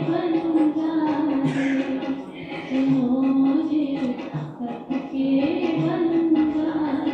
बन जाए, मुझे सबके बन जाए।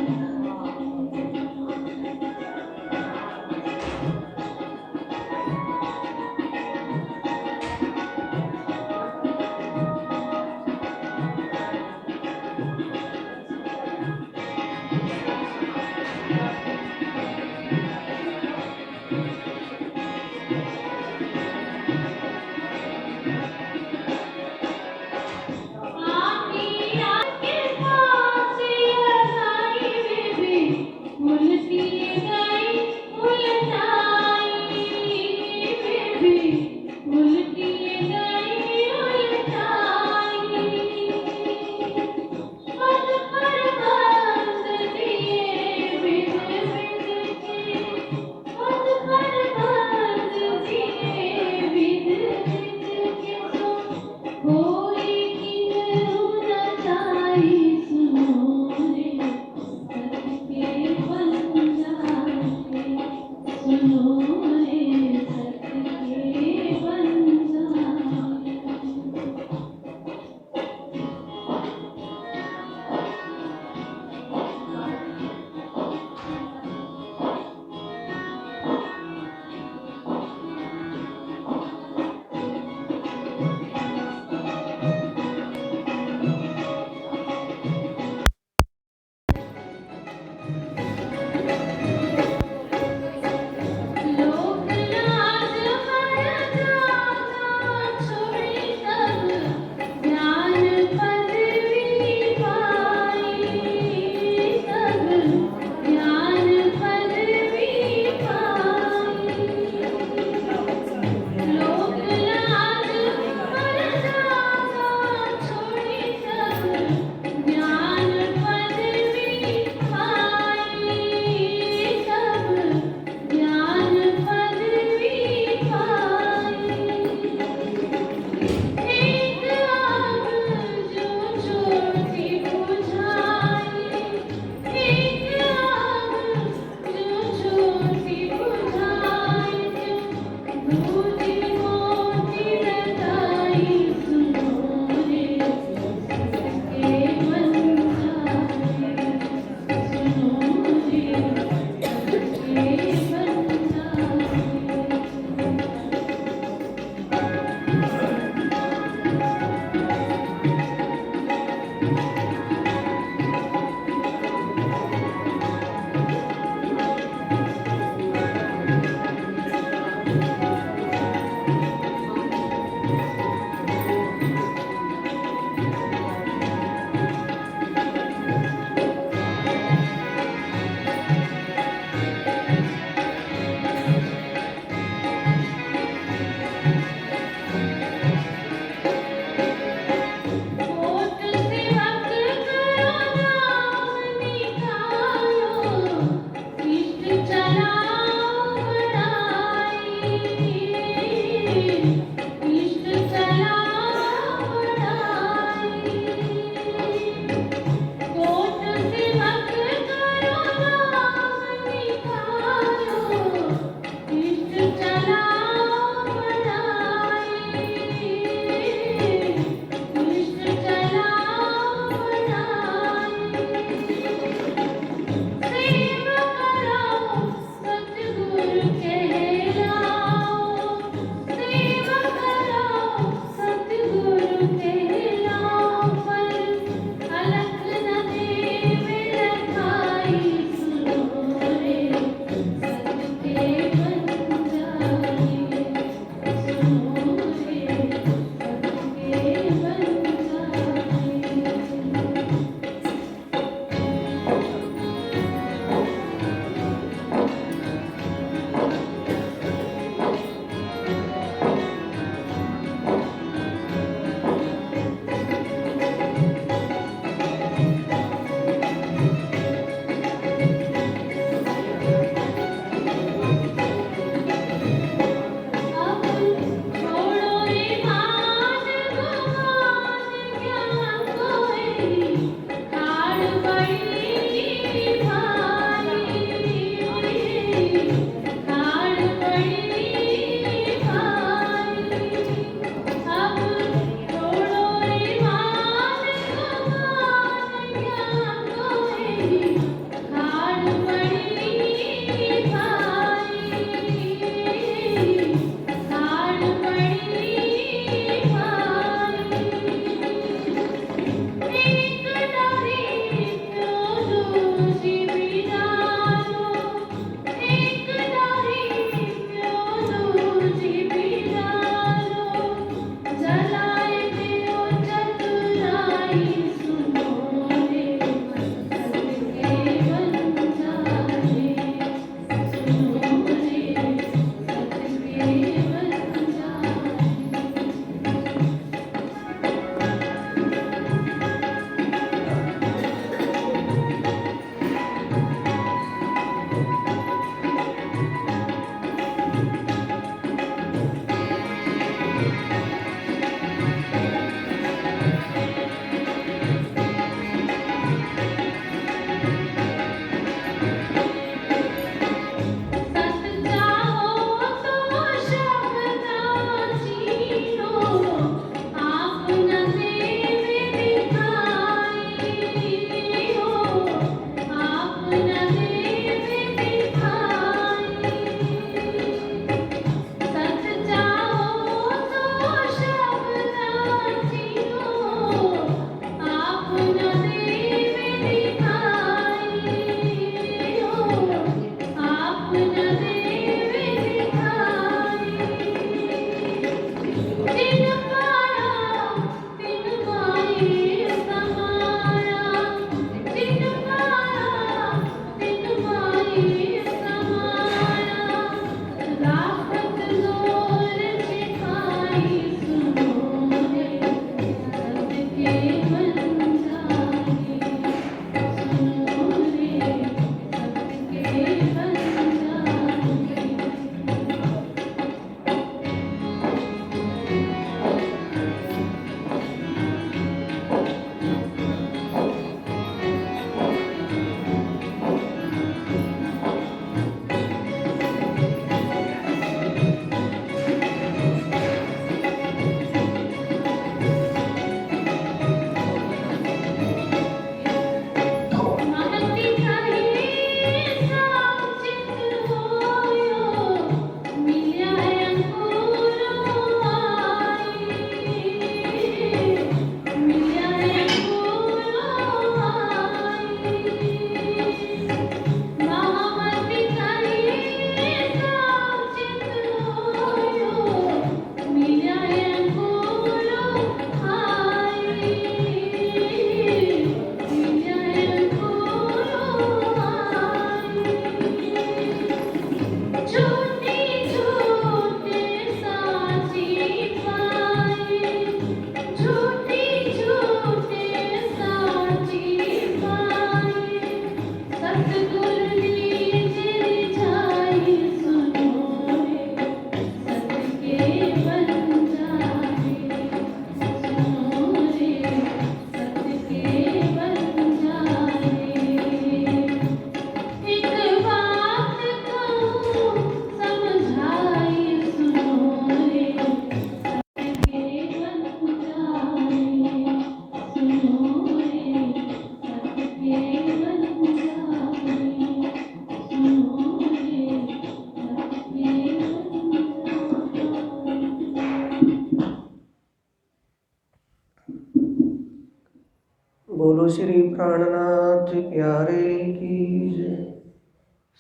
बोलो श्री प्राणनाथ प्यारे की जय।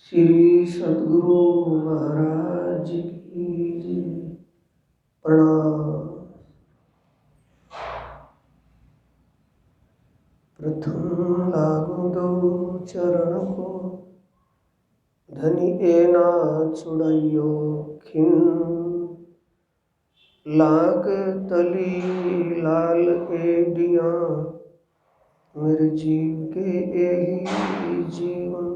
श्री सद्गुरु महाराज की जय। प्रणाम। प्रथम लागू दो चरण को, धनी ए ना छुड़ाइयो खिन। लाग तली लाल एडिया, मेरे जीव के यही जीवन।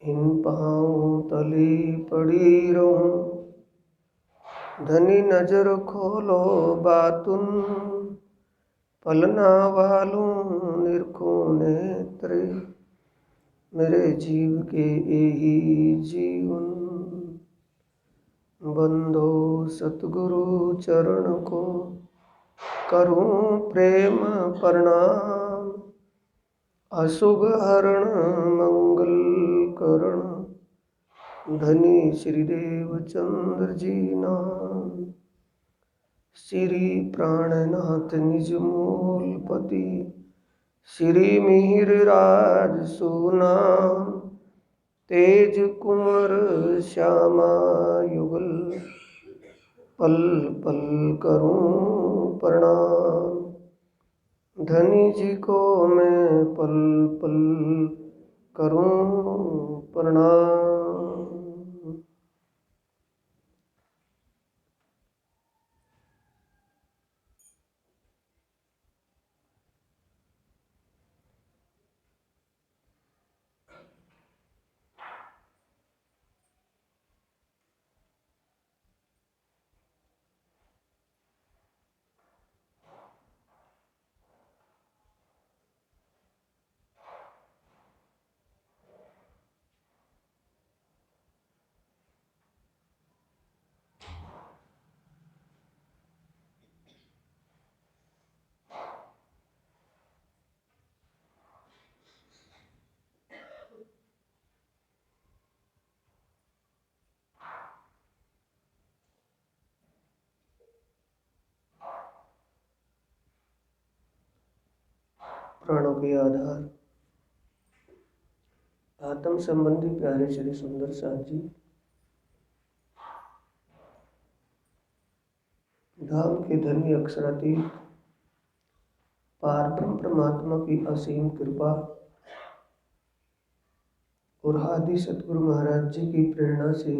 इन पाँव तले पड़ी रहूं, धनी नजर खोलो बातुन। पलना वालूं निरखो नेत्रे, मेरे जीव के यही जीवन। बंदो सतगुरु चरण को, करूं प्रेम प्रणाम। अशुभ हरण मंगल करण, धनी श्रीदेव चंद्र जी नाम। श्री प्राणनाथ निज मूलपति, श्री मिहिर राज सुनाम। तेज कुंवर श्यामा युगल, पल पल करूं प्रणाम। धनी जी को मैं पल पल करूं प्रणाम। प्राणों के आधार, आत्म संबंधी प्यारे श्री सुंदर साथ जी, धाम के धनी अक्षरातीत पार ब्रह्म परमात्मा की असीम कृपा और आदि सतगुरु महाराज जी की प्रेरणा से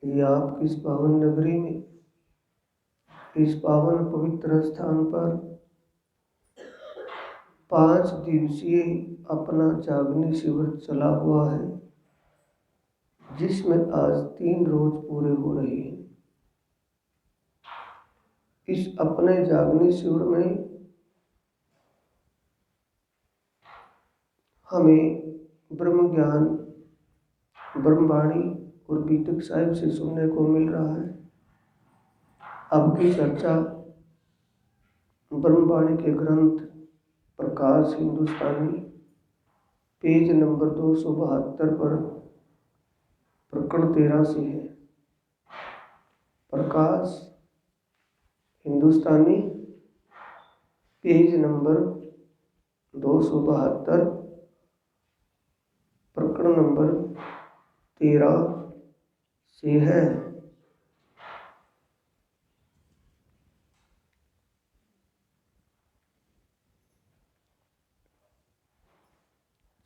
ये आपकी इस पावन नगरी में, इस पावन पवित्र स्थान पर 5 दिवसीय अपना जागनी शिविर चला हुआ है, जिसमें आज 3 रोज पूरे हो रहे हैं। इस अपने जागनी शिविर में हमें ब्रह्म ज्ञान, ब्रह्मवाणी और बीतक साहिब से सुनने को मिल रहा है। अब की चर्चा ब्रह्मवाणी के ग्रंथ प्रकाश हिंदुस्तानी पेज नंबर 272 पर प्रकरण 13 से है। प्रकाश हिंदुस्तानी पेज नंबर 272 प्रकरण नंबर 13 से है।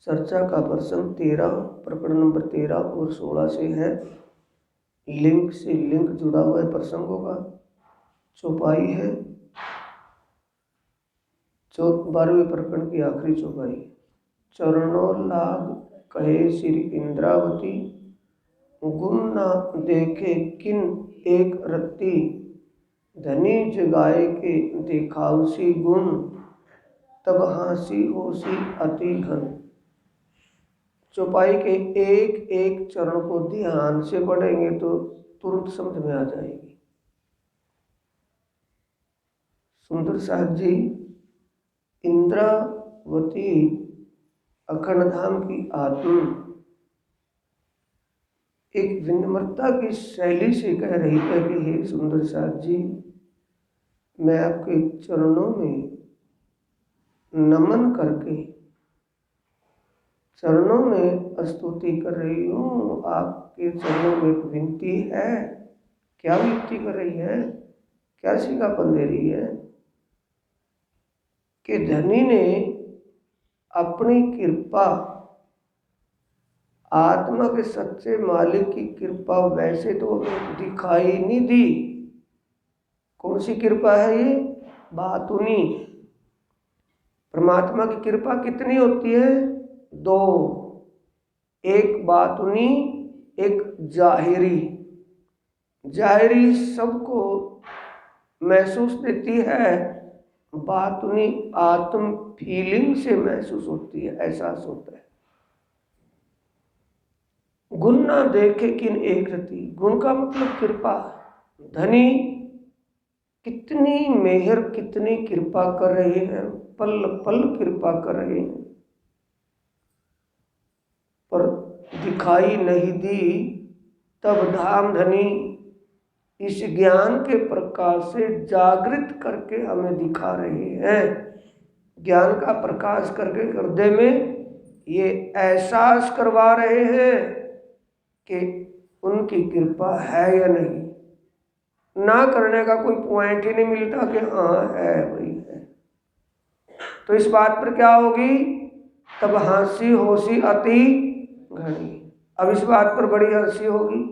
चर्चा का प्रसंग 13 प्रकरण नंबर 13 और 16 से है। लिंक से लिंक जुड़ा हुआ है प्रसंगों का। चौपाई है 12वें प्रकरण की आखिरी चौपाई। चरणों लाग कहे श्री इंद्रावती, गुण ना देखे किन एक रत्ती। धनी जगाए के देखाउसी गुण, तब हासी होसी अति घन। चौपाई के एक एक चरण को ध्यान से पढ़ेंगे तो तुरंत समझ में आ जाएगी। सुंदर साहब जी इंद्रावती अखंड धाम की आत्मा एक विनम्रता की शैली से कह रही है कि हे सुंदर साहब जी, मैं आपके चरणों में नमन करके चरणों में स्तुति कर रही हूँ। आपके चरणों में एक विनती है। क्या विनती कर रही है, क्या सिखापन दे रही है कि धनी ने अपनी कृपा, आत्मा के सच्चे मालिक की कृपा वैसे तो दिखाई नहीं दी। कौन सी कृपा है ये? बातुनी। परमात्मा की कृपा कितनी होती है? दो, एक बातुनी, एक जाहिरी। जाहिरी सबको महसूस देती है, बातुनी आत्म फीलिंग से महसूस होती है, एहसास होता है। गुण ना देखे किन एक रति। गुण का मतलब कृपा। धनी कितनी मेहर, कितनी कृपा कर रहे हैं, पल पल कृपा कर रहे हैं, पर दिखाई नहीं दी। तब धाम धनी इस ज्ञान के प्रकाश से जागृत करके हमें दिखा रहे हैं। ज्ञान का प्रकाश करके हृदय में ये एहसास करवा रहे हैं कि उनकी कृपा है या नहीं। ना करने का कोई पॉइंट ही नहीं मिलता कि हाँ है, वही है। तो इस बात पर क्या होगी? तब हंसी होशी अति घनी। अब इस बात पर बड़ी हंसी होगी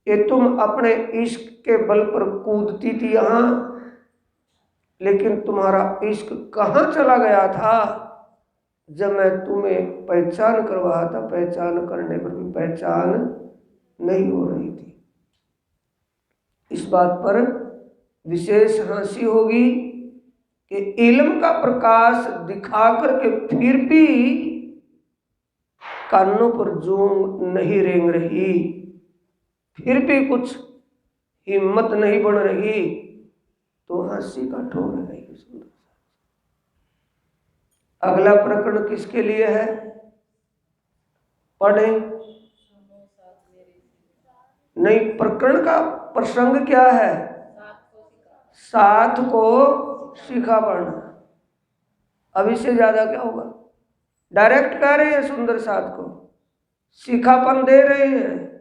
कि तुम अपने इश्क के बल पर कूदती थी यहाँ, लेकिन तुम्हारा इश्क कहाँ चला गया था जब मैं तुम्हें पहचान करवाया था? पहचान करने पर भी पहचान नहीं हो रही थी। इस बात पर विशेष हंसी होगी कि इल्म का प्रकाश दिखा करके फिर भी कानों पर जूं नहीं रेंग रही, फिर भी कुछ हिम्मत नहीं बढ़ रही, तो हंसी का ठोर है। सुंदर। अगला प्रकरण किसके लिए है? पढ़े नहीं, प्रकरण का प्रसंग क्या है? साथ को सीखा पढ़ना। अब इससे ज्यादा क्या होगा? डायरेक्ट कह रहे हैं सुंदर साथ को, सीखापन दे रहे हैं।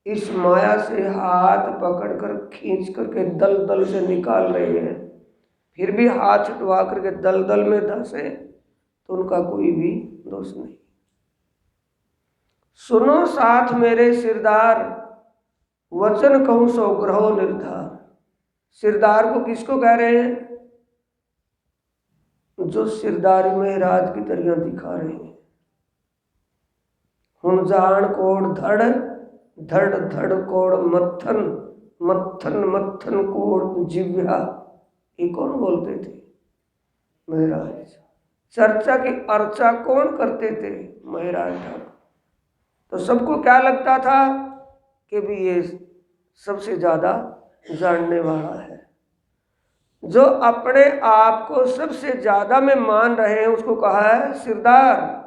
इस माया से हाथ पकड़कर खींच करके दलदल से निकाल रहे हैं, फिर भी हाथ छुटवा करके दलदल में धंसे तो उनका कोई भी दोष नहीं। सुनो साथ मेरे सिरदार, वचन कहूं सो ग्रहो निर्धार। सिरदार को किसको कह रहे हैं? जो सिरदारी महाराज की तरह दिखा रहे हैं। हुन जान कोड़ धड़, धड़ धड़ कोड़ मत्थन, मत्थन मत्थन कोड़ जिव्या। ये कौन बोलते थे? महाराज। चर्चा की अर्चा कौन करते थे? महाराज ठाकुर। तो सबको क्या लगता था कि भी ये सबसे ज्यादा जानने वाला है। जो अपने आप को सबसे ज्यादा में मान रहे हैं उसको कहा है सिरदार।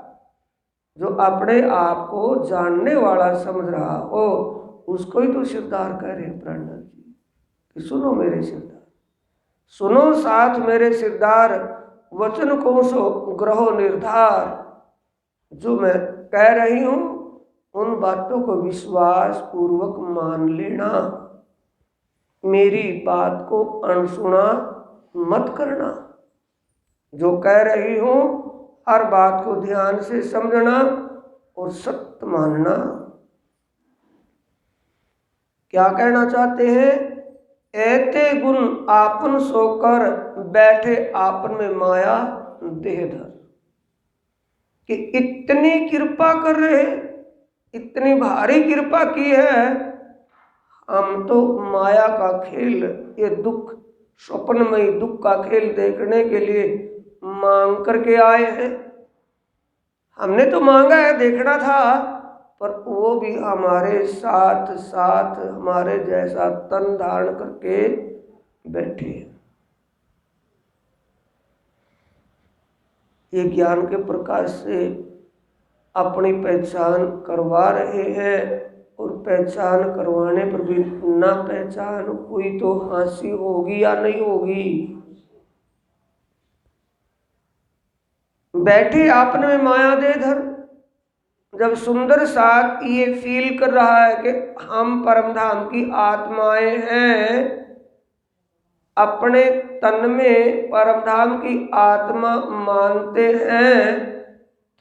जो अपने आप को जानने वाला समझ रहा हो उसको ही तो सिरदार कह रहे हैं प्राणनाथ जी कि सुनो मेरे सिरदार, सुनो साथ मेरे सिरदार, वचन को सो ग्रहो निर्धार। जो मैं कह रही हूं उन बातों को विश्वास पूर्वक मान लेना, मेरी बात को अनसुना मत करना। जो कह रही हूं हर बात को ध्यान से समझना और सत्य मानना। क्या कहना चाहते हैं? ऐते गुण आपन सोकर बैठे आपन में माया देहधर। कि इतनी कृपा कर रहे, इतनी भारी कृपा की है, हम तो माया का खेल, ये दुख, स्वप्नमयी दुख का खेल देखने के लिए मांग करके आए हैं। हमने तो मांगा है, देखना था, पर वो भी हमारे साथ साथ हमारे जैसा तन धारण करके बैठे। ये ज्ञान के प्रकाश से अपनी पहचान करवा रहे हैं और पहचान करवाने पर भी ना पहचान हुई तो हंसी होगी या नहीं होगी? बैठे आपन में माया दे धर। जब सुंदर साथ ये फील कर रहा है कि हम परमधाम की आत्माएं हैं, अपने तन में परमधाम की आत्मा मानते हैं,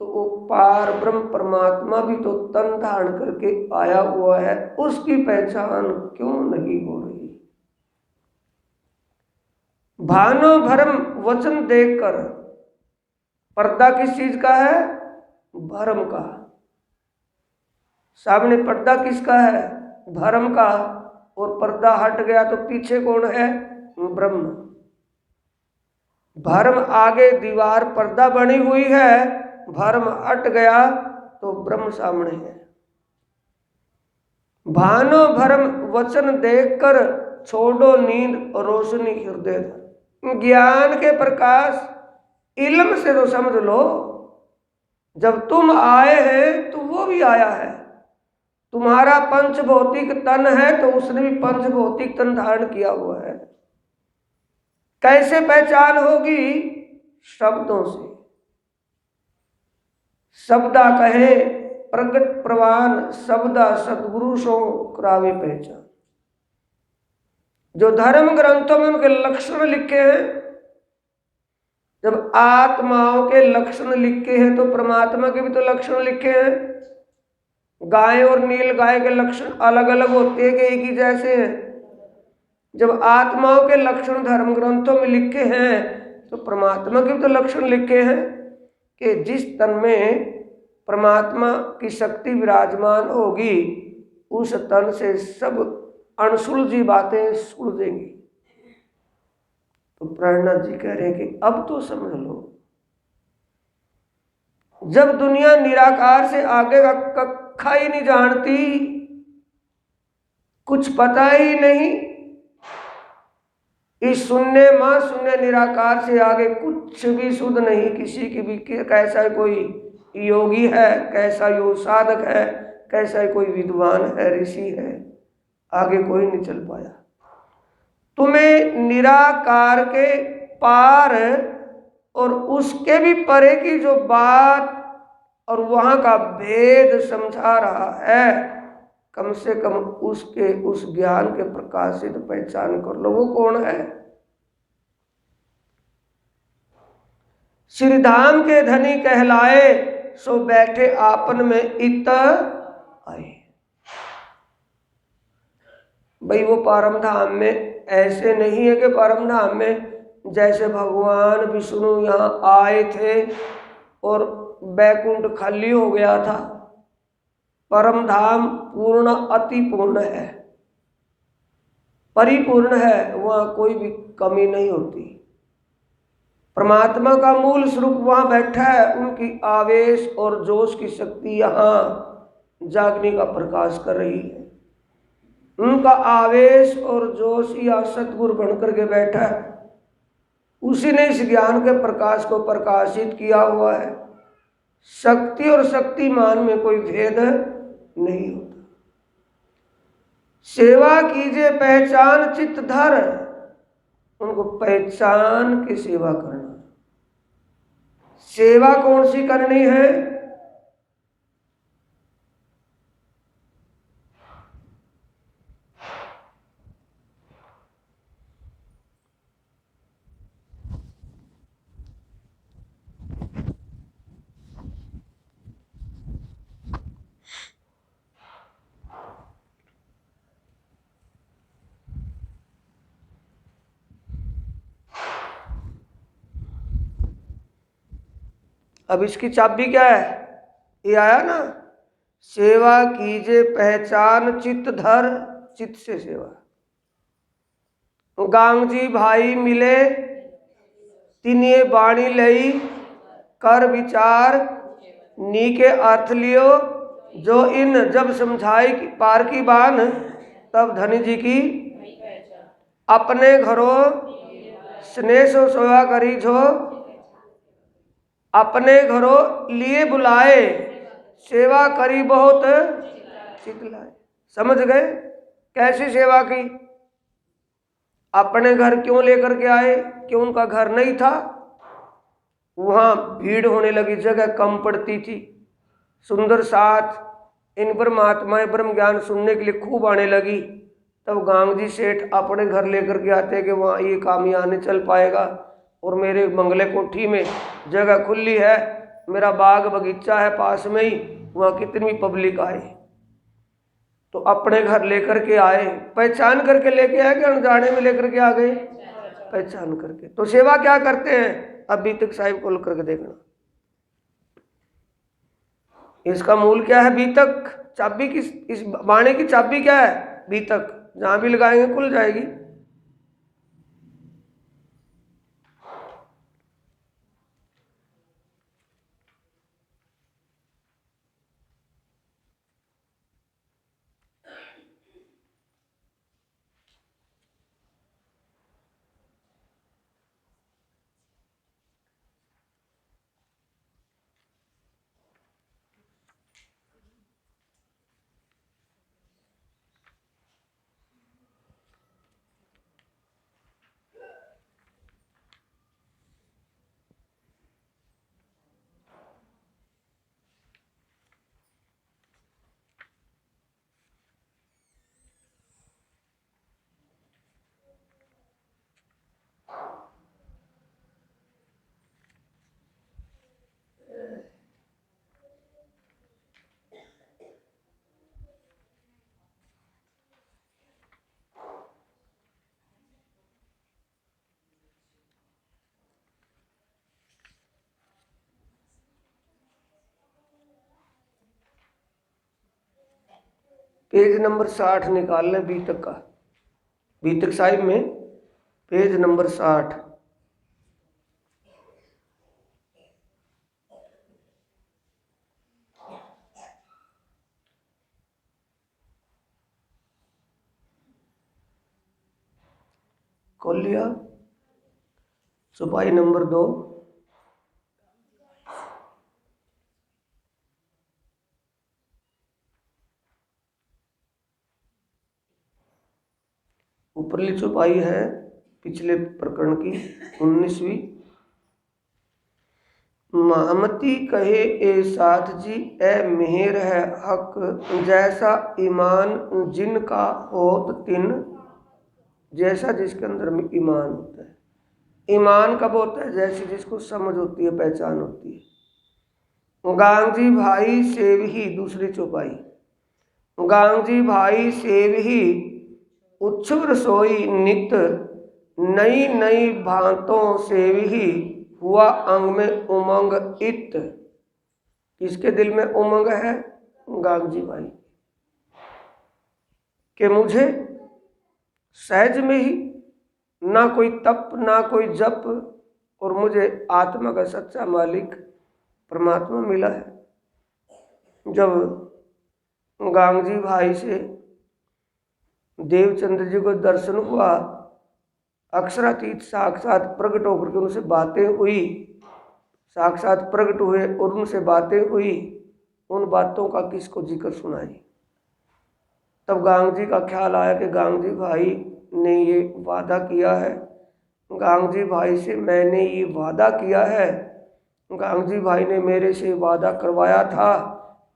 तो वो पार ब्रह्म परमात्मा भी तो तन धारण करके आया हुआ है, उसकी पहचान क्यों नहीं हो रही? भानो भरम वचन देखकर, पर्दा किस चीज का है? भरम का। सामने पर्दा किसका है? भरम का। और पर्दा हट गया तो पीछे कौन है? ब्रह्म। भरम आगे दीवार पर्दा बनी हुई है, भरम हट गया तो ब्रह्म सामने है। भानो भरम वचन देखकर, छोड़ो नींद रोशनी हृदय धर। ज्ञान के प्रकाश इल्म से तो समझ लो, जब तुम आए हैं तो वो भी आया है। तुम्हारा पंच भौतिक तन है तो उसने भी पंच भौतिक तन धारण किया हुआ है। कैसे पहचान होगी? शब्दों से। शब्दा कहे प्रगट प्रवान, शब्दा सदगुरु सो करावे पहचान। जो धर्म ग्रंथों में उनके लक्षण लिखे हैं, जब आत्माओं के लक्षण लिखे हैं तो परमात्मा के भी तो लक्षण लिखे हैं। गाय और नील गाय के लक्षण अलग अलग होते हैं कि एक ही जैसे हैं? जब आत्माओं के लक्षण धर्म ग्रंथों में लिखे हैं तो परमात्मा के भी तो लक्षण लिखे हैं कि जिस तन में परमात्मा की शक्ति विराजमान होगी, उस तन से सब अनसुलझी बातें सुलझेंगी। तो प्रेरणा जी कह रहे हैं कि अब तो समझ लो, जब दुनिया निराकार से आगे का कक्खा ही नहीं जानती, कुछ पता ही नहीं, इस शून्य मां शून्य निराकार से आगे कुछ भी शुद्ध नहीं। किसी की भी कैसा कोई योगी है, कैसा योग साधक है, कैसा कोई विद्वान है, ऋषि है, आगे कोई नहीं चल पाया। तुम्हें निराकार के पार और उसके भी परे की जो बात और वहां का भेद समझा रहा है, कम से कम उसके उस ज्ञान के प्रकाशित पहचान कर लो, वो कौन है? श्रीधाम के धनी कहलाए, सो बैठे आपन में इत आए। भाई वो परम धाम में ऐसे नहीं है कि परम धाम में जैसे भगवान विष्णु यहाँ आए थे और बैकुंठ खाली हो गया था। परम धाम पूर्ण अति पूर्ण है, परिपूर्ण है, वहाँ कोई भी कमी नहीं होती। परमात्मा का मूल स्वरूप वहाँ बैठा है, उनकी आवेश और जोश की शक्ति यहाँ जागने का प्रकाश कर रही है। उनका आवेश और जोश या सतगुरु बन करके बैठा है, उसी ने इस ज्ञान के प्रकाश को प्रकाशित किया हुआ है। शक्ति और शक्तिमान में कोई भेद नहीं होता। सेवा कीजिए पहचान चित्त धर, उनको पहचान के सेवा करना। सेवा कौन सी करनी है? अब इसकी चाबी क्या है? ये आया ना, सेवा कीजिए पहचान चित्त धर, चित्त से सेवा। गांग जी भाई मिले तिनिये बाणी लई, कर विचार नी के अर्थ लियो, जो इन जब समझाई पार की बान, तब धनी जी की अपने घरों स्नेह सो सेवा करी छो, अपने घरों लिए बुलाए, सेवा करी बहुत चितलाए। समझ गए कैसी सेवा की? अपने घर क्यों लेकर के आए? क्यों उनका घर नहीं था? वहाँ भीड़ होने लगी, जगह कम पड़ती थी। सुंदर साथ इन परमात्माएं ब्रह्म ज्ञान सुनने के लिए खूब आने लगी। तब गांगजी सेठ अपने घर लेकर के आते कि वहाँ ये काम यहाँ नहीं चल पाएगा, और मेरे बंगले कोठी में जगह खुली है, मेरा बाग बगीचा है पास में ही, वहाँ कितनी भी पब्लिक आए। तो अपने घर लेकर के आए, पहचान करके लेके आए कि अनजाने में लेकर के आ गए? पहचान करके। तो सेवा क्या करते हैं? अब बीतक साहिब खोल करके देखना, इसका मूल क्या है? बीतक। चाबी की, इस बाणे की चाबी क्या है? बीतक। जहां भी लगाएंगे खुल जाएगी। पेज नंबर 60 निकाल लें बीतक का। बीतक साहिब में पेज नंबर 60। खोल लिया? सुपाई नंबर 2। ऊपरली चौपाई है पिछले प्रकरण की 19वीं। महामती कहे ए साथ जी, ए मेहर है हक, जैसा ईमान जिनका होत तिन। जैसा जिसके अंदर में ईमान होता है। ईमान कब होता है? जैसी जिसको समझ होती है, पहचान होती है। गांधी भाई सेव ही, दूसरी चौपाई, गांधी भाई सेव ही उत्सव रसोई नित, नई नई भांतों सेव ही हुआ अंग में उमंग इत। किसके दिल में उमंग है? गांधी भाई कि मुझे सहज में ही ना कोई तप ना कोई जप, और मुझे आत्मा का सच्चा मालिक परमात्मा मिला है। जब गांगजी भाई से देवचंद्र जी को दर्शन हुआ, अक्षरातीत साक्षात प्रकट होकर के उनसे बातें हुई, साक्षात प्रकट हुए और उनसे बातें हुई, उन बातों का किसको जिक्र सुनाई। तब गांगजी का ख्याल आया कि गांगजी भाई ने ये वादा किया है, गांगजी भाई से मैंने ये वादा किया है, गांगजी भाई ने मेरे से वादा करवाया था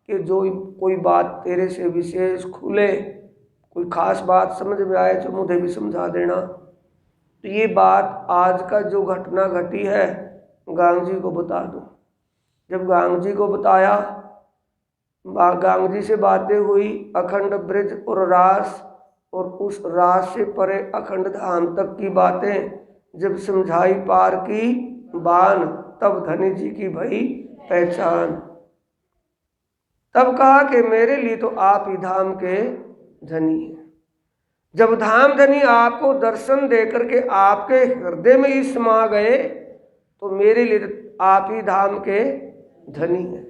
कि जो कोई बात तेरे से विशेष खुले, कोई खास बात समझ में आए तो मुझे भी समझा देना। तो ये बात आज का जो घटना घटी है गांगजी को बता दो। जब गांगजी को बताया, गांगजी से बातें हुई, अखंड ब्रज और रास और उस रास से परे अखंड धाम तक की बातें जब समझाई पार की बान, तब धनी जी की भई पहचान। तब कहा कि मेरे लिए तो आप ही धाम के धनी हैं। जब धाम धनी आपको दर्शन देकर के आपके हृदय में ही समा गए तो मेरे लिए तो आप ही धाम के धनी हैं।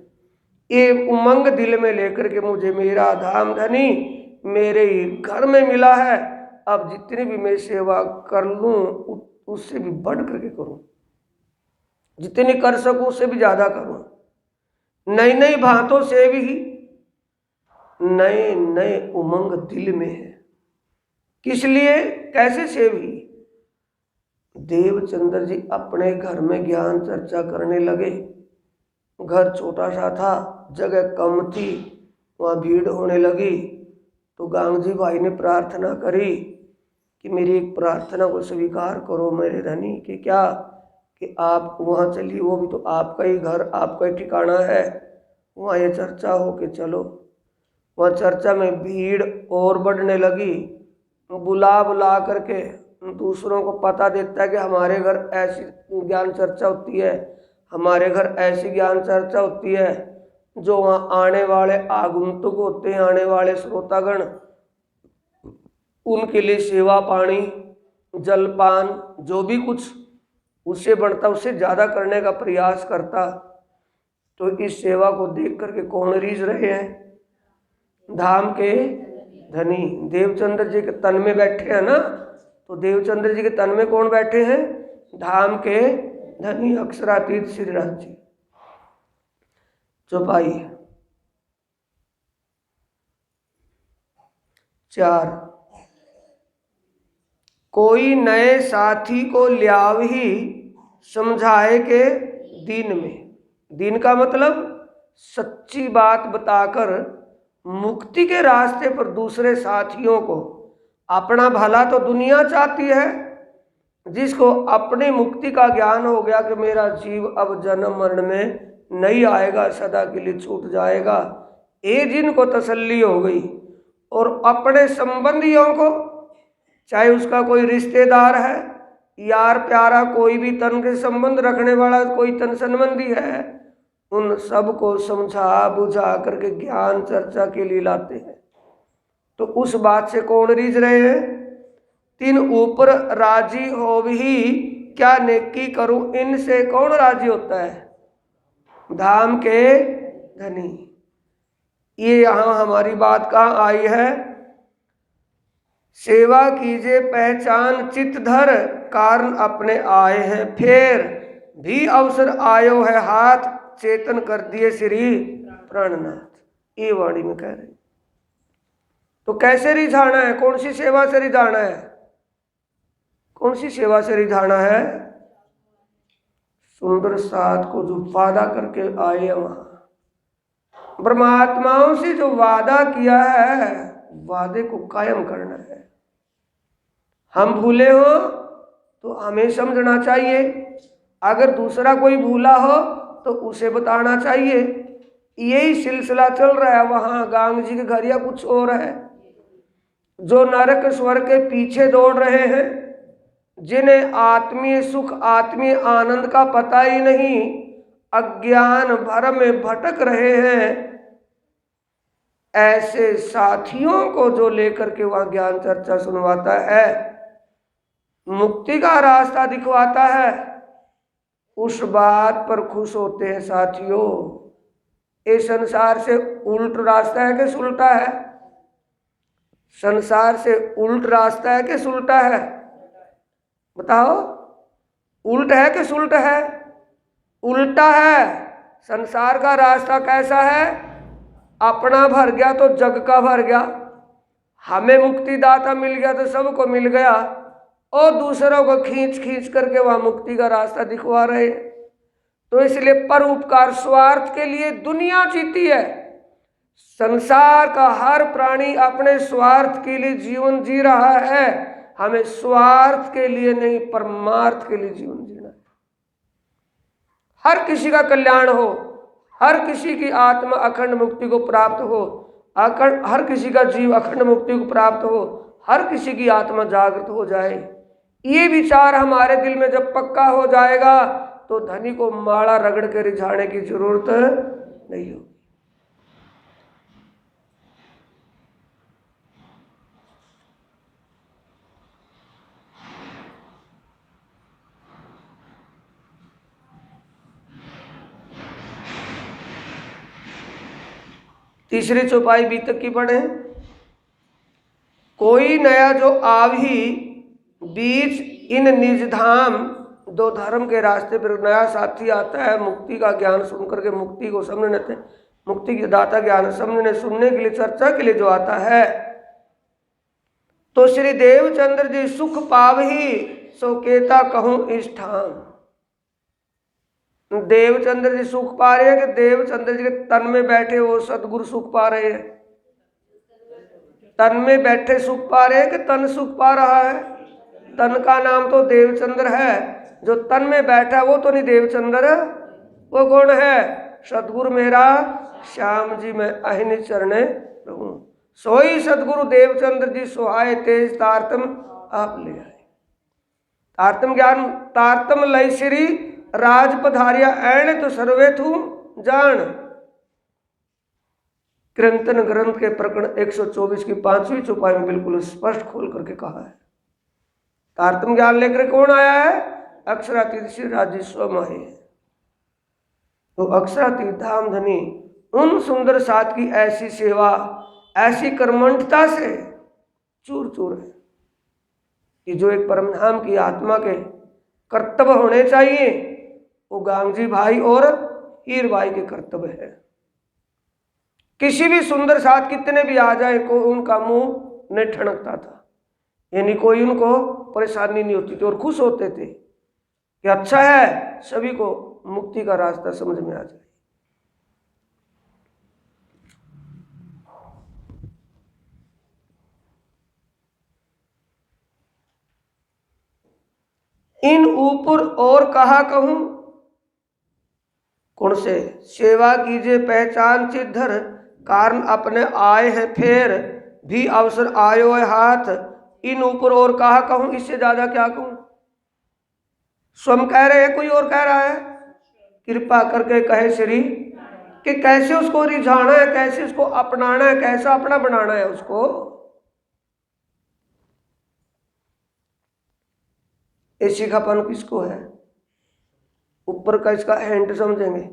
ये उमंग दिल में लेकर के मुझे मेरा धाम धनी मेरे ही घर में मिला है। अब जितनी भी मैं सेवा कर लूँ उससे भी बढ़ करके करूँ, जितनी कर सकूँ उससे भी ज़्यादा करूँ। नई नई भांतों से भी नए नए उमंग दिल में है। किस लिए? कैसे सेवी? देवचंद्र जी अपने घर में ज्ञान चर्चा करने लगे। घर छोटा सा था, जगह कम थी, वहाँ भीड़ होने लगी। तो गांगजी भाई ने प्रार्थना करी कि मेरी एक प्रार्थना को स्वीकार करो मेरे धनी। कि क्या? कि आप वहाँ चलिए, वो भी तो आपका ही घर, आपका ही ठिकाना है, वहाँ ये चर्चा हो के चलो। वहाँ चर्चा में भीड़ और बढ़ने लगी। बुला बुला करके दूसरों को पता देता है कि हमारे घर ऐसी ज्ञान चर्चा होती है, हमारे घर ऐसी ज्ञान चर्चा होती है। जो वहाँ आने वाले आगंतुक होते हैं, आने वाले श्रोतागण, उनके लिए सेवा पानी, जलपान, जो भी कुछ उससे बढ़ता उससे ज़्यादा करने का प्रयास करता। तो इस सेवा को देख करके कौन रीझ रहे हैं? धाम के धनी देवचंद्र जी के तन में बैठे हैं ना। तो देवचंद्र जी के तन में कौन बैठे हैं? धाम के धनी अक्षरातीत श्रीनाथ जी। चौपाई 4। कोई नए साथी को ल्याव ही समझाए के दिन में। दिन का मतलब सच्ची बात बताकर मुक्ति के रास्ते पर दूसरे साथियों को। अपना भला तो दुनिया चाहती है। जिसको अपनी मुक्ति का ज्ञान हो गया कि मेरा जीव अब जन्म मरण में नहीं आएगा, सदा के लिए छूट जाएगा, ये जिनको तसल्ली हो गई। और अपने संबंधियों को, चाहे उसका कोई रिश्तेदार है, यार प्यारा, कोई भी तन के संबंध रखने वाला कोई तन संबंधी है, उन सबको समझा बुझा करके ज्ञान चर्चा के लिए लाते हैं। तो उस बात से कौन रीझ रहे हैं? तीन ऊपर राजी हो भी क्या नेकी करूं, इनसे कौन राजी होता है? धाम के धनी। ये यहाँ हमारी बात कहाँ आई है? सेवा कीजिए पहचान चित धर, कारण अपने आए हैं, फिर भी अवसर आयो है हाथ, चेतन कर दिए श्री प्राणनाथ। ये वाणी में कह रहे। तो कैसे रिझाना है? कौन सी सेवा से रिझाना है? कौन सी सेवा से रिझाना है? सुंदर साथ को जो वादा करके आए हैं, वहां परमात्माओं से जो वादा किया है, वादे को कायम करना है। हम भूले हो तो हमें समझना चाहिए, अगर दूसरा कोई भूला हो तो उसे बताना चाहिए। यही सिलसिला चल रहा है वहाँ गांग जी के घर, या कुछ और है? जो नरक स्वर्ग के पीछे दौड़ रहे हैं, जिन्हें आत्मीय सुख आत्मीय आनंद का पता ही नहीं, अज्ञान भरम में भटक रहे हैं, ऐसे साथियों को जो लेकर के वहाँ ज्ञान चर्चा सुनवाता है, मुक्ति का रास्ता दिखवाता है, उस बात पर खुश होते हैं साथियों। ये संसार से उल्ट रास्ता है कि सुलटा है? संसार से उल्ट रास्ता है कि सुलटा है? बताओ, उल्ट है कि सुलट है? उल्टा है। संसार का रास्ता कैसा है? अपना भर गया तो जग का भर गया, हमें मुक्तिदाता मिल गया तो सबको मिल गया, और दूसरों को खींच खींच करके वहां मुक्ति का रास्ता दिखवा रहे। तो इसलिए परोपकार स्वार्थ के लिए दुनिया जीती है। संसार का हर प्राणी अपने स्वार्थ के लिए जीवन जी रहा है। हमें स्वार्थ के लिए नहीं, परमार्थ के लिए जीवन जीना है। हर किसी का कल्याण हो, हर किसी की आत्मा अखंड मुक्ति को प्राप्त हो, हर किसी का जीव अखंड मुक्ति को प्राप्त हो, हर किसी की आत्मा जागृत हो जाए। ये विचार हमारे दिल में जब पक्का हो जाएगा तो धनी को माला रगड़ के रिझाने की जरूरत नहीं होगी। तीसरी चौपाई बी तक की पढ़े। कोई नया जो आवही बीच इन निज धाम, दो धर्म के रास्ते पर नया साथी आता है, मुक्ति का ज्ञान सुनकर के मुक्ति को समझने, मुक्ति के दाता ज्ञान समझने सुनने के लिए, चर्चा के लिए जो आता है, तो श्री देवचंद्र जी सुख पावही सो केता कहूं इस ठाम। देवचंद्र जी सुख पा रहे हैं कि देवचंद्र जी के तन में बैठे वो सतगुरु सुख पा रहे हैं? तन में बैठे सुख पा रहे हैं कि तन सुख पा रहा है? तन का नाम तो देवचंद्र है, जो तन में बैठा वो तो नहीं देवचंद्र। वो कौन है? सतगुरु मेरा श्याम जी में अहिन चरणे रहूं। सोई सतगुरु देवचंद्र जी सुहाए तेज तारतम आप ले आए। तारतम ज्ञान तारतम लय श्री राज पधारिया ऐण तो सर्वे थू जान। कीर्तन ग्रंथ के प्रकरण 124 की 5वीं चौपाई में बिल्कुल स्पष्ट खोल करके कहा है। तारतम ज्ञान लेकर कौन आया है? अक्षरातीत श्री राजेश्वर आए हैं। तो अक्षरातीत धाम धनी उन सुंदर साथ की ऐसी सेवा, ऐसी कर्मठता से चूर चूर है कि जो एक परमधाम की आत्मा के कर्तव्य होने चाहिए वो गांगजी भाई और हीर भाई के कर्तव्य है। किसी भी सुंदर साथ कितने भी आ जाए को उनका मुंह नहीं ठनकता था, यानी कोई उनको परेशानी नहीं होती थी और खुश होते थे कि अच्छा है सभी को मुक्ति का रास्ता समझ में आ जाए। इन ऊपर और कहा कहूं कौन से? सेवा कीजिए पहचान चिद्धर कारण अपने आए हैं फेर भी अवसर आयो है हाथ। इन ऊपर और कहा कहूं, इससे ज्यादा क्या कहूं? स्वयं कह रहे हैं, कोई और कह रहा है? कृपा करके कहे श्री कि कैसे उसको रिझाना है, कैसे उसको अपनाना है, कैसा अपना बनाना है उसको। ये सीखापन किसको है? ऊपर का इसका हैंड समझेंगे।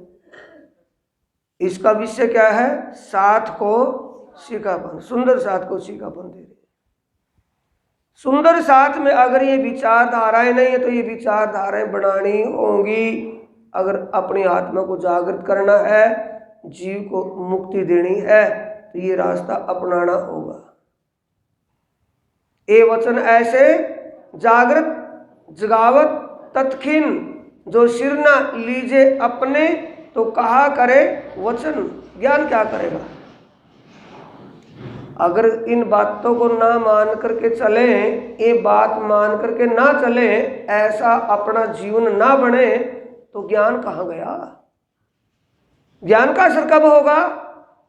इसका विषय क्या है? साथ को सीखापन, सुंदर साथ को सीखापन दे रहे। सुंदर साथ में अगर ये विचारधाराएं नहीं है तो ये विचारधाराएं बनानी होंगी। अगर अपनी आत्मा को जागृत करना है, जीव को मुक्ति देनी है तो ये रास्ता अपनाना होगा। ये वचन ऐसे जागृत जगावत तत्खिन जो सिर न लीजे अपने तो कहा करे वचन। ज्ञान क्या करेगा? अगर इन बातों को ना मान करके चले, ये बात मान करके ना चले, ऐसा अपना जीवन ना बने तो ज्ञान कहाँ गया? ज्ञान का असर कब होगा?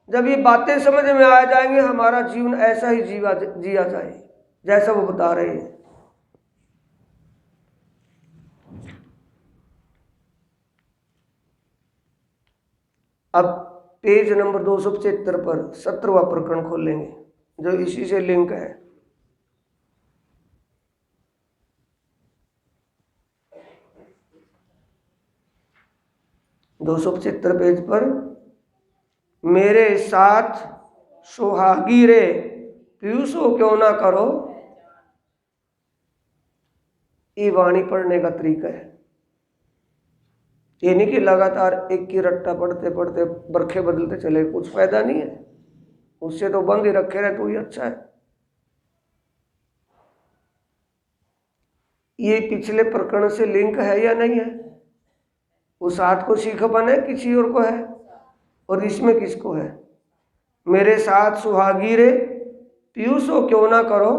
जब ये बातें समझ में आ जाएंगे, हमारा जीवन ऐसा ही जिया जाए जैसा वो बता रहे हैं। अब पेज नंबर 275 पर 17वां प्रकरण खोलेंगे जो इसी से लिंक है। दो 275 पेज पर मेरे साथ सुहागी रे पीयूषो क्यों ना करो, ये वाणी पढ़ने का तरीका है। ये नहीं कि लगातार एक की रट्टा पढ़ते पढ़ते बरखे बदलते चले, कुछ फायदा नहीं है। उससे तो बंद ही रखे रहे तो ही अच्छा है। ये पिछले प्रकरण से लिंक है या नहीं है? वो साथ को सीखापन है किसी और को है, और इसमें किसको है? मेरे साथ सुहागी रे पीयूषो क्यों ना करो।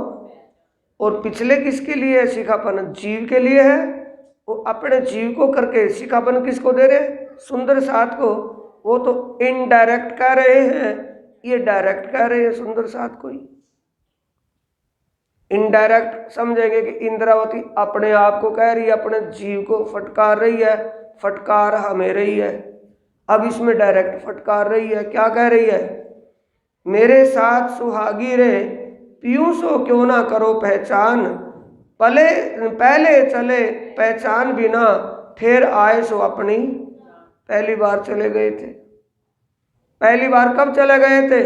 और पिछले किसके लिए है सीखापन? जीव के लिए है। वो अपने जीव को करके सीखापन किसको दे रहे? सुंदर साथ को। वो तो इनडायरेक्ट कह रहे हैं, ये डायरेक्ट कह रहे हैं सुंदर साथ को ही। इनडायरेक्ट समझेंगे कि इंद्रावती अपने आप को कह रही है, अपने जीव को फटकार रही है, फटकार हमें रही है। अब इसमें डायरेक्ट फटकार रही है। क्या कह रही है? मेरे साथ सुहागी रे पीयूषो क्यों ना करो पहचान, पहले चले पहचान बिना फिर आए सो अपनी। पहली बार चले गए थे। पहली बार कब चले गए थे?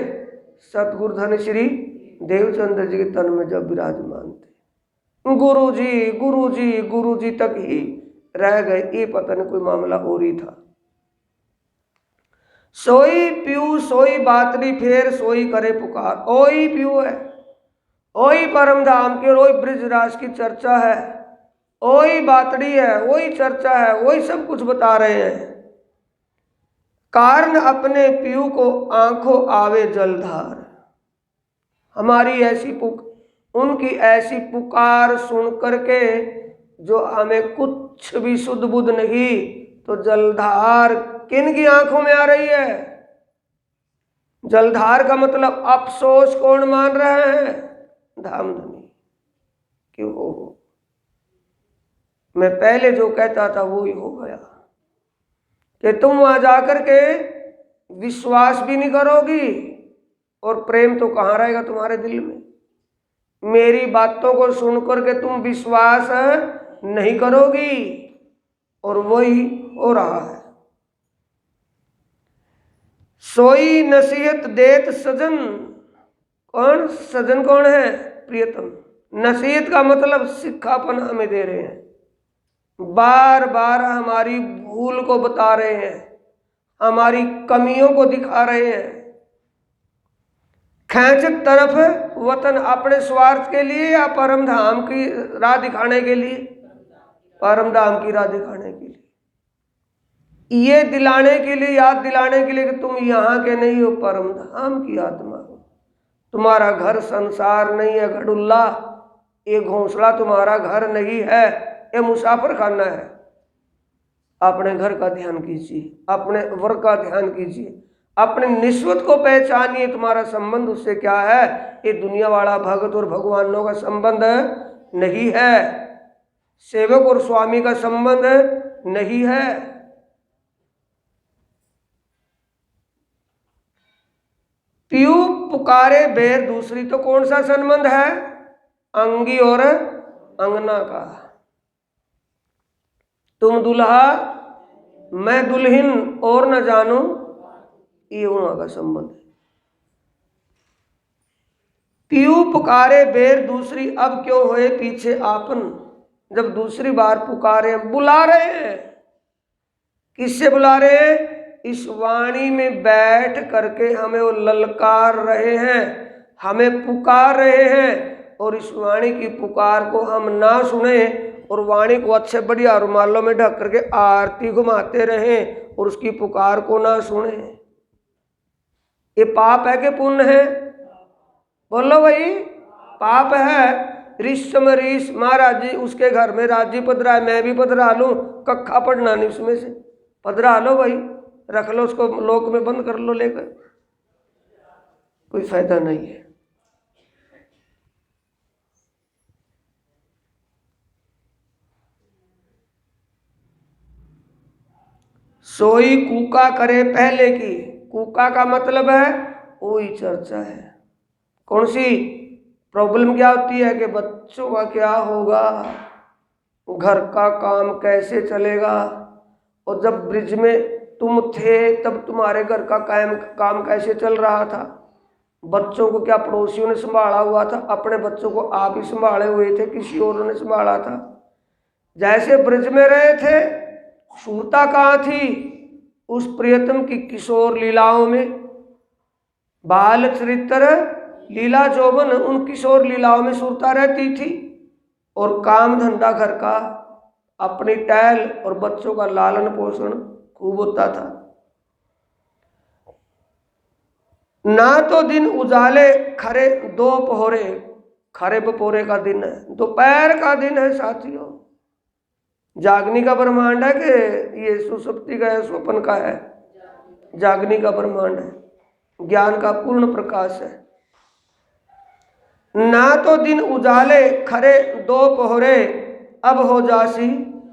सतगुरु धन श्री देवचंद्र जी के तन में जब विराजमान थे। गुरु जी तक ही रह गए, ये पता नहीं कोई मामला और ही था। सोई पीऊ सोई बातरी फेर सोई करे पुकार। ओई पीऊ है, ओई परम धाम के, रोई ब्रिजराज की चर्चा है। वही बातड़ी है, वही चर्चा है, वही सब कुछ बता रहे हैं। कारण अपने पीयू को आंखों आवे जलधार। हमारी ऐसी उनकी ऐसी पुकार सुन करके जो हमें कुछ भी सुध बुध नहीं, तो जलधार किन की आंखों में आ रही है? जलधार का मतलब अफसोस कौन मान रहे हैं? धामधनी। क्यों हो? मैं पहले जो कहता था वो ही हो गया कि तुम वहां जाकर के विश्वास भी नहीं करोगी और प्रेम तो कहाँ रहेगा तुम्हारे दिल में। मेरी बातों को सुनकर के तुम विश्वास नहीं करोगी और वही हो रहा है। सोई नसीहत देत सजन। कौन सजन? कौन है? प्रियतम। नसीहत का मतलब सिखापन हमें दे रहे हैं, बार बार हमारी भूल को बता रहे हैं, हमारी कमियों को दिखा रहे हैं। खेचक तरफ वतन, अपने स्वार्थ के लिए या परम धाम की राह दिखाने के लिए? परम धाम की राह दिखाने के लिए, ये दिलाने के लिए, याद दिलाने के लिए कि तुम यहाँ के नहीं हो, परम धाम की आत्मा हो। तुम्हारा घर संसार नहीं है गडुल्ला, ये घोंसला तुम्हारा घर नहीं है, ये मुसाफिर खाना है। अपने घर का ध्यान कीजिए, अपने वर्ग का ध्यान कीजिए, अपने निस्वत को पहचानिए। तुम्हारा संबंध उससे क्या है? ये दुनिया वाला भगत और भगवानों का संबंध नहीं है, सेवक और स्वामी का संबंध नहीं है। पीयू पुकारे बेर दूसरी, तो कौन सा संबंध है? अंगी और अंगना का। तुम दुल्हा मैं दुल्हन और न जानो, ये वहां का संबंध है। पीयू पुकारे बेर दूसरी, अब क्यों होए पीछे आपन। जब दूसरी बार पुकारे, बुला रहे हैं, किससे बुला रहे हैं? इस वाणी में बैठ करके हमें वो ललकार रहे हैं, हमें पुकार रहे हैं। और इस वाणी की पुकार को हम ना सुने और वाणी को अच्छे बढ़िया रुमालों में ढक करके आरती घुमाते रहें और उसकी पुकार को ना सुने, ये पाप है कि पुण्य है? बोलो भाई, पाप है। ऋषम ऋष महाराज जी उसके घर में राजी पधरा है, मैं भी पधरा लूं, कक्खा पढ़ना नहीं उसमें से, पधरा लो भाई, रख लो उसको, लोक में बंद कर लो लेकर, कोई फायदा नहीं है। सोई कूका करे पहले की। कूका का मतलब है वही चर्चा है। कौन सी? प्रॉब्लम क्या होती है कि बच्चों का क्या होगा, घर का काम कैसे चलेगा। और जब ब्रिज में तुम थे तब तुम्हारे घर का काम कैसे चल रहा था? बच्चों को क्या पड़ोसियों ने संभाला हुआ था? अपने बच्चों को आप ही संभाले हुए थे, किसी और ने संभाला था? जैसे ब्रिज में रहे थे, सूरता कहाँ थी? उस प्रियतम की किशोर लीलाओं में, बाल चरित्र लीला जोबन, उन किशोर लीलाओं में सूरता रहती थी। और काम धंधा घर का, अपनी टहल और बच्चों का लालन पोषण खूब होता था। ना तो दिन उजाले खरे दो पहरे, खरे बपोरे का दिन है, दोपहर का दिन है साथियों। जागनी का ब्रह्मांड है कि ये सुसुप्ति का है, स्वप्न का है? जागनी का ब्रह्मांड है, ज्ञान का पूर्ण प्रकाश है। ना तो दिन उजाले खरे दो पहरे, अब हो जासी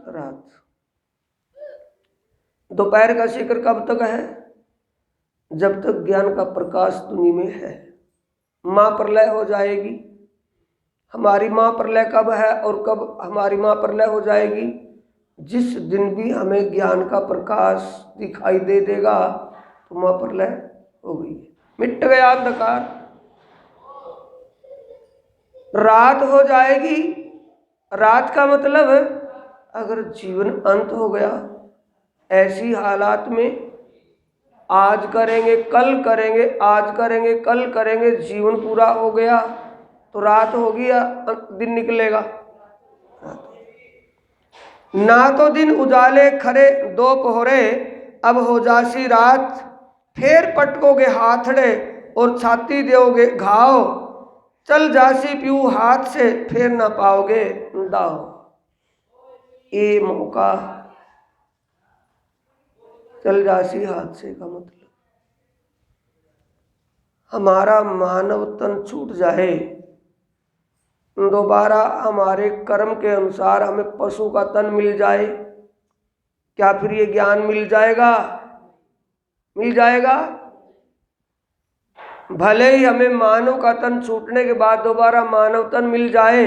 रात। दोपहर का शिखर कब तक है? जब तक ज्ञान का प्रकाश दुनिया में है। माँ प्रलय हो जाएगी। हमारी माँ प्रलय कब है और कब हमारी माँ प्रलय हो जाएगी? जिस दिन भी हमें ज्ञान का प्रकाश दिखाई दे देगा तो माँ प्रलय हो गई, मिट गया अंधकार, रात हो जाएगी। रात का मतलब अगर जीवन अंत हो गया, ऐसी हालात में आज करेंगे कल करेंगे, आज करेंगे कल करेंगे, जीवन पूरा हो गया तो रात होगी या दिन निकलेगा? ना तो दिन उजाले खरे दोपहरे, अब हो जासी रात, फिर पटकोगे हाथड़े और छाती दोगे घाव, चल जासी पीऊ हाथ से फिर ना पाओगे दाव। ये मौका चल जासी हाथ से का मतलब हमारा मानव तन छूट जाए, दोबारा हमारे कर्म के अनुसार हमें पशु का तन मिल जाए, क्या फिर ये ज्ञान मिल जाएगा? मिल जाएगा? भले ही हमें मानव का तन छूटने के बाद दोबारा मानव तन मिल जाए,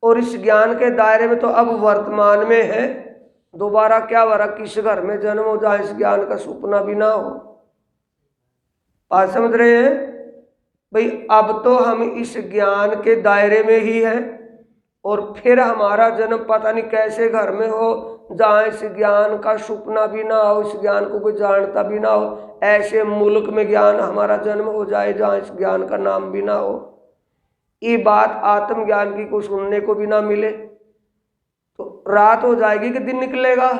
और इस ज्ञान के दायरे में तो अब वर्तमान में है, दोबारा क्या वरा किस घर में जन्म हो जाए इस ज्ञान का सपना भी ना हो। बात समझ रहे हैं भाई? अब तो हम इस ज्ञान के दायरे में ही हैं, और फिर हमारा जन्म पता नहीं कैसे घर में हो जहाँ इस ज्ञान का सपना भी ना हो, इस ज्ञान को कोई जानता भी ना हो, ऐसे मुल्क में ज्ञान हमारा जन्म हो जाए जहाँ इस ज्ञान का नाम भी ना हो। ये बात आत्मज्ञान की को सुनने को भी ना मिले तो रात हो जाएगी कि दिन निकलेगा?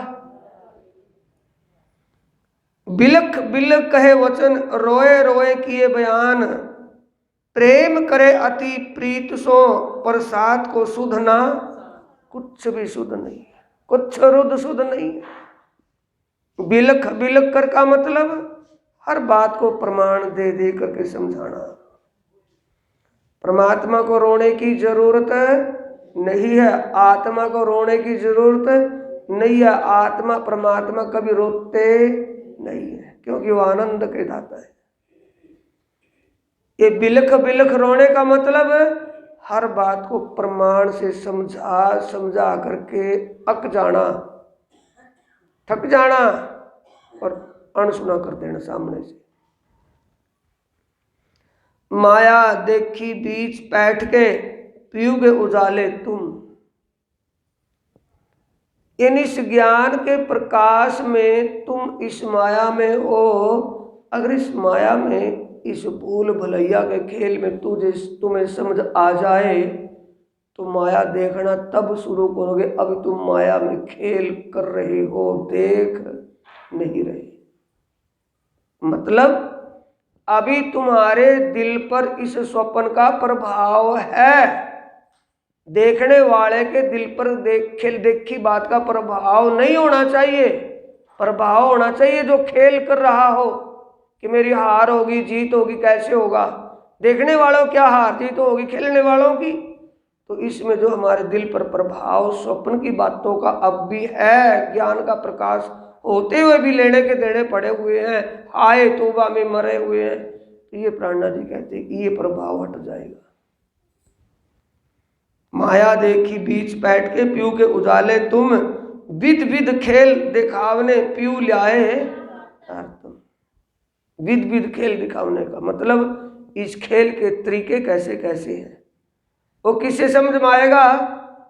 बिलख बिलख कहे वचन, रोए रोए किए बयान, प्रेम करे अति प्रीत सो, पर सात को सुध ना, कुछ भी शुद्ध नहीं, कुछ रुद्ध शुद्ध नहीं। बिलख बिलख कर का मतलब हर बात को प्रमाण दे दे करके समझाना। परमात्मा को रोने की जरूरत नहीं है, आत्मा को रोने की जरूरत नहीं है। आत्मा परमात्मा कभी रोते नहीं है, क्योंकि वो आनंद के दाता है। ये बिलख बिलख रोने का मतलब हर बात को प्रमाण से समझा समझा करके अक जाना, थक जाना और अनसुना कर देना सामने से। माया देखी बीच बैठ के, पीओगे उजाले तुम। इन इस ज्ञान के प्रकाश में तुम इस माया में हो, अगर इस माया में इस भूल भलैया के खेल में तुम्हें समझ आ जाए तो माया देखना तब शुरू करोगे। अभी तुम माया में खेल कर रहे हो, देख नहीं रहे। मतलब अभी तुम्हारे दिल पर इस स्वप्न का प्रभाव है, देखने वाले के दिल पर देखी बात का प्रभाव नहीं होना चाहिए। प्रभाव होना चाहिए जो खेल कर रहा हो कि मेरी हार होगी जीत होगी, कैसे होगा? देखने वालों क्या हार जीत होगी? खेलने वालों की। तो इसमें जो हमारे दिल पर प्रभाव स्वप्न की बातों का अब भी है, ज्ञान का प्रकाश होते हुए भी लेने के देने पड़े हुए हैं, आए तोबा में मरे हुए हैं, तो ये प्राणनाथ जी कहते हैं कि ये प्रभाव हट जाएगा। माया देखी बीच बैठ के, पीऊ के उजाले तुम, विध विध खेल दिखावने पीऊ ल्याए तुम। विध विध खेल दिखावने का मतलब इस खेल के तरीके कैसे कैसे हैं, वो किससे समझ में आएगा?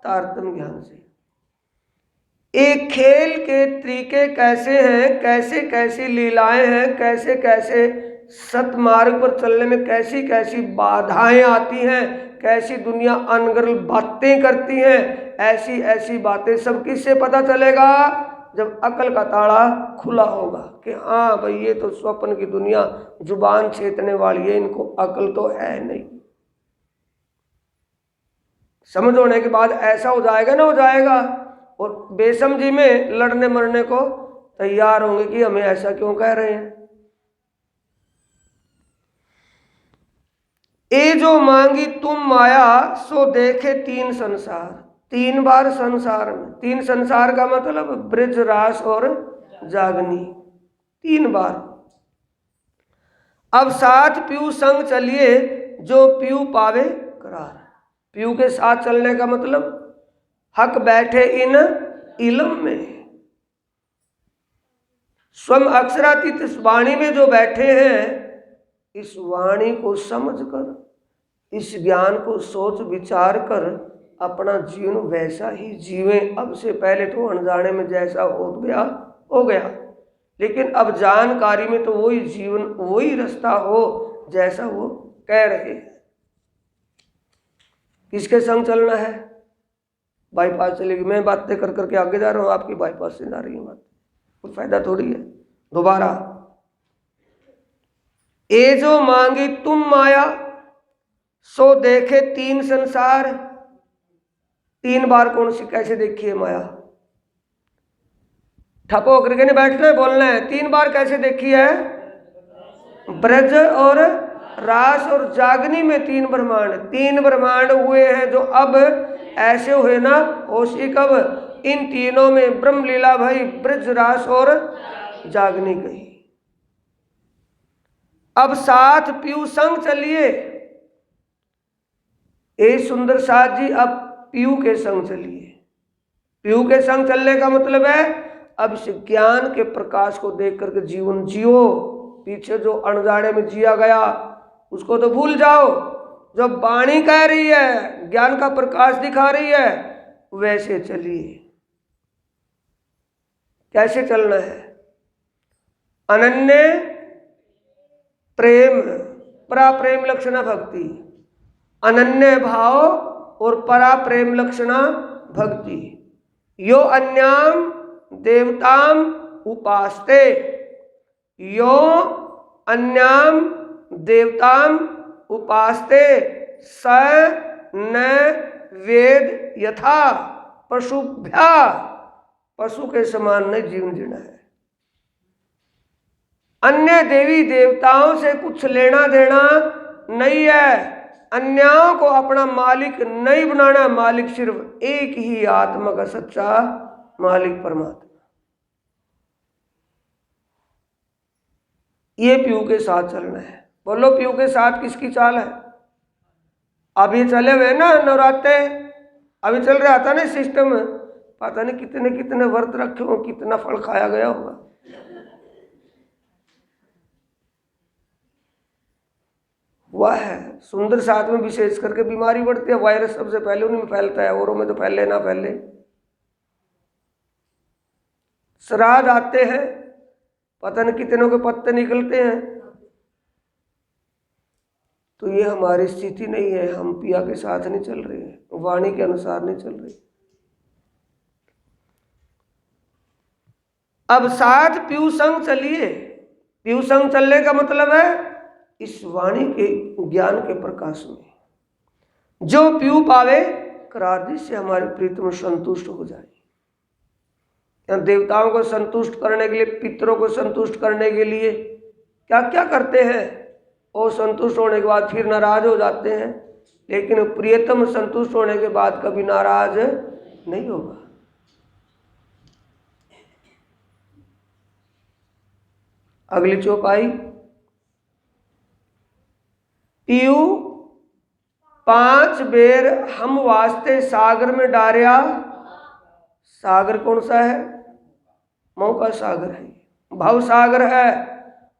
तारतम्य ज्ञान से। एक खेल के तरीके कैसे हैं, कैसे कैसी लीलाएं हैं, कैसे कैसे सतमार्ग पर चलने में कैसी कैसी बाधाएं आती हैं, कैसी दुनिया अनगढ़ बातें करती हैं, ऐसी ऐसी बातें सब किससे पता चलेगा? जब अकल का ताला खुला होगा कि हाँ भाई ये तो स्वप्न की दुनिया जुबान छेदने वाली है, इनको अकल तो है नहीं। समझ होने के बाद ऐसा हो जाएगा ना, हो जाएगा, और बेसमझी में लड़ने मरने को तैयार होंगे कि हमें ऐसा क्यों कह रहे हैं। ए जो मांगी तुम माया, सो देखे तीन संसार। तीन बार संसार में, तीन संसार का मतलब ब्रज रास और जागनी, तीन बार। अब साथ पीऊ संग चलिए, जो पीऊ पावे करार। पीऊ के साथ चलने का मतलब हक बैठे इन इलम में, स्वयं अक्षरातीत इस वाणी में जो बैठे हैं, इस वाणी को समझकर, इस ज्ञान को सोच विचार कर अपना जीवन वैसा ही जीवें। अब से पहले तो अनजाने में जैसा हो गया, लेकिन अब जानकारी में तो वही जीवन वही रास्ता हो जैसा वो कह रहे हैं। किसके संग चलना है? बाईपास चलेगी, मैं बातें कर करके आगे जा रहा हूँ, आपकी बाईपास से जा रही है बात, कोई फायदा थोड़ी है। दोबारा, ए जो मांगी तुम माया, सो देखे तीन संसार। 3 बार कौन सी कैसे देखी है माया? ठप होकर के नहीं बैठना है, बोलना है। 3 बार कैसे देखी है? ब्रज और रास और जागनी में 3 ब्रह्मांड। 3 ब्रह्मांड हुए हैं जो अब ऐसे हुए ना, होशी कब? इन तीनों में ब्रह्म लीला भई, ब्रज रास और जागनी गई। अब साथ पीयू संग चलिए। ए सुंदर साथ जी, अब पीयू के संग चलिए। पीयू के संग चलने का मतलब है अब इस ज्ञान के प्रकाश को देख करके जीवन जियो। पीछे जो अनजाने में जिया गया उसको तो भूल जाओ। जो वाणी कह रही है, ज्ञान का प्रकाश दिखा रही है, वैसे चलिए। कैसे चलना है? अनन्य प्रेम, परा प्रेम लक्षणा भक्ति। अनन्य भाव और परा प्रेम लक्षणा भक्ति। यो अन्याम देवताम उपास्ते, यो अन्याम देवताम उपास्ते, स न वेद यथा पशुभ्या। पशु के समान नहीं जीवन जीना है। अन्य देवी देवताओं से कुछ लेना देना नहीं है। अन्यों को अपना मालिक नहीं बनाना। मालिक सिर्फ एक ही आत्मा का सच्चा मालिक परमात्मा। ये पीयू के साथ चलना है। बोलो, पीयू के साथ किसकी चाल है? अभी चले हुए ना नवरात्रे, अभी चल रहा था ना सिस्टम। पता नहीं कितने कितने व्रत रखे हो, कितना फल खाया गया होगा। हुआ है सुंदर साथ में विशेष करके बीमारी बढ़ती है। वायरस सबसे पहले उन्हीं में फैलता है, औरों में तो फैले ना फैले। श्राद्ध आते हैं, पता नहीं कितनों के पत्ते निकलते हैं। तो ये हमारी स्थिति नहीं है। हम पिया के साथ नहीं चल रहे हैं, वाणी के अनुसार नहीं चल रहे। अब साथ पीयू संग चलिए। पीयू संग चलने का मतलब है इस वाणी के ज्ञान के प्रकाश में जो पीयू पावे करार से हमारे प्रीतम संतुष्ट हो जाए। देवताओं को संतुष्ट करने के लिए, पितरों को संतुष्ट करने के लिए क्या क्या करते हैं। वो संतुष्ट होने के बाद फिर नाराज हो जाते हैं, लेकिन प्रियतम संतुष्ट होने के बाद कभी नाराज नहीं होगा। अगली चौपाई, पीयू 5 बेर हम वास्ते सागर में डारिया। सागर कौन सा है? मोह का सागर है, भव सागर है।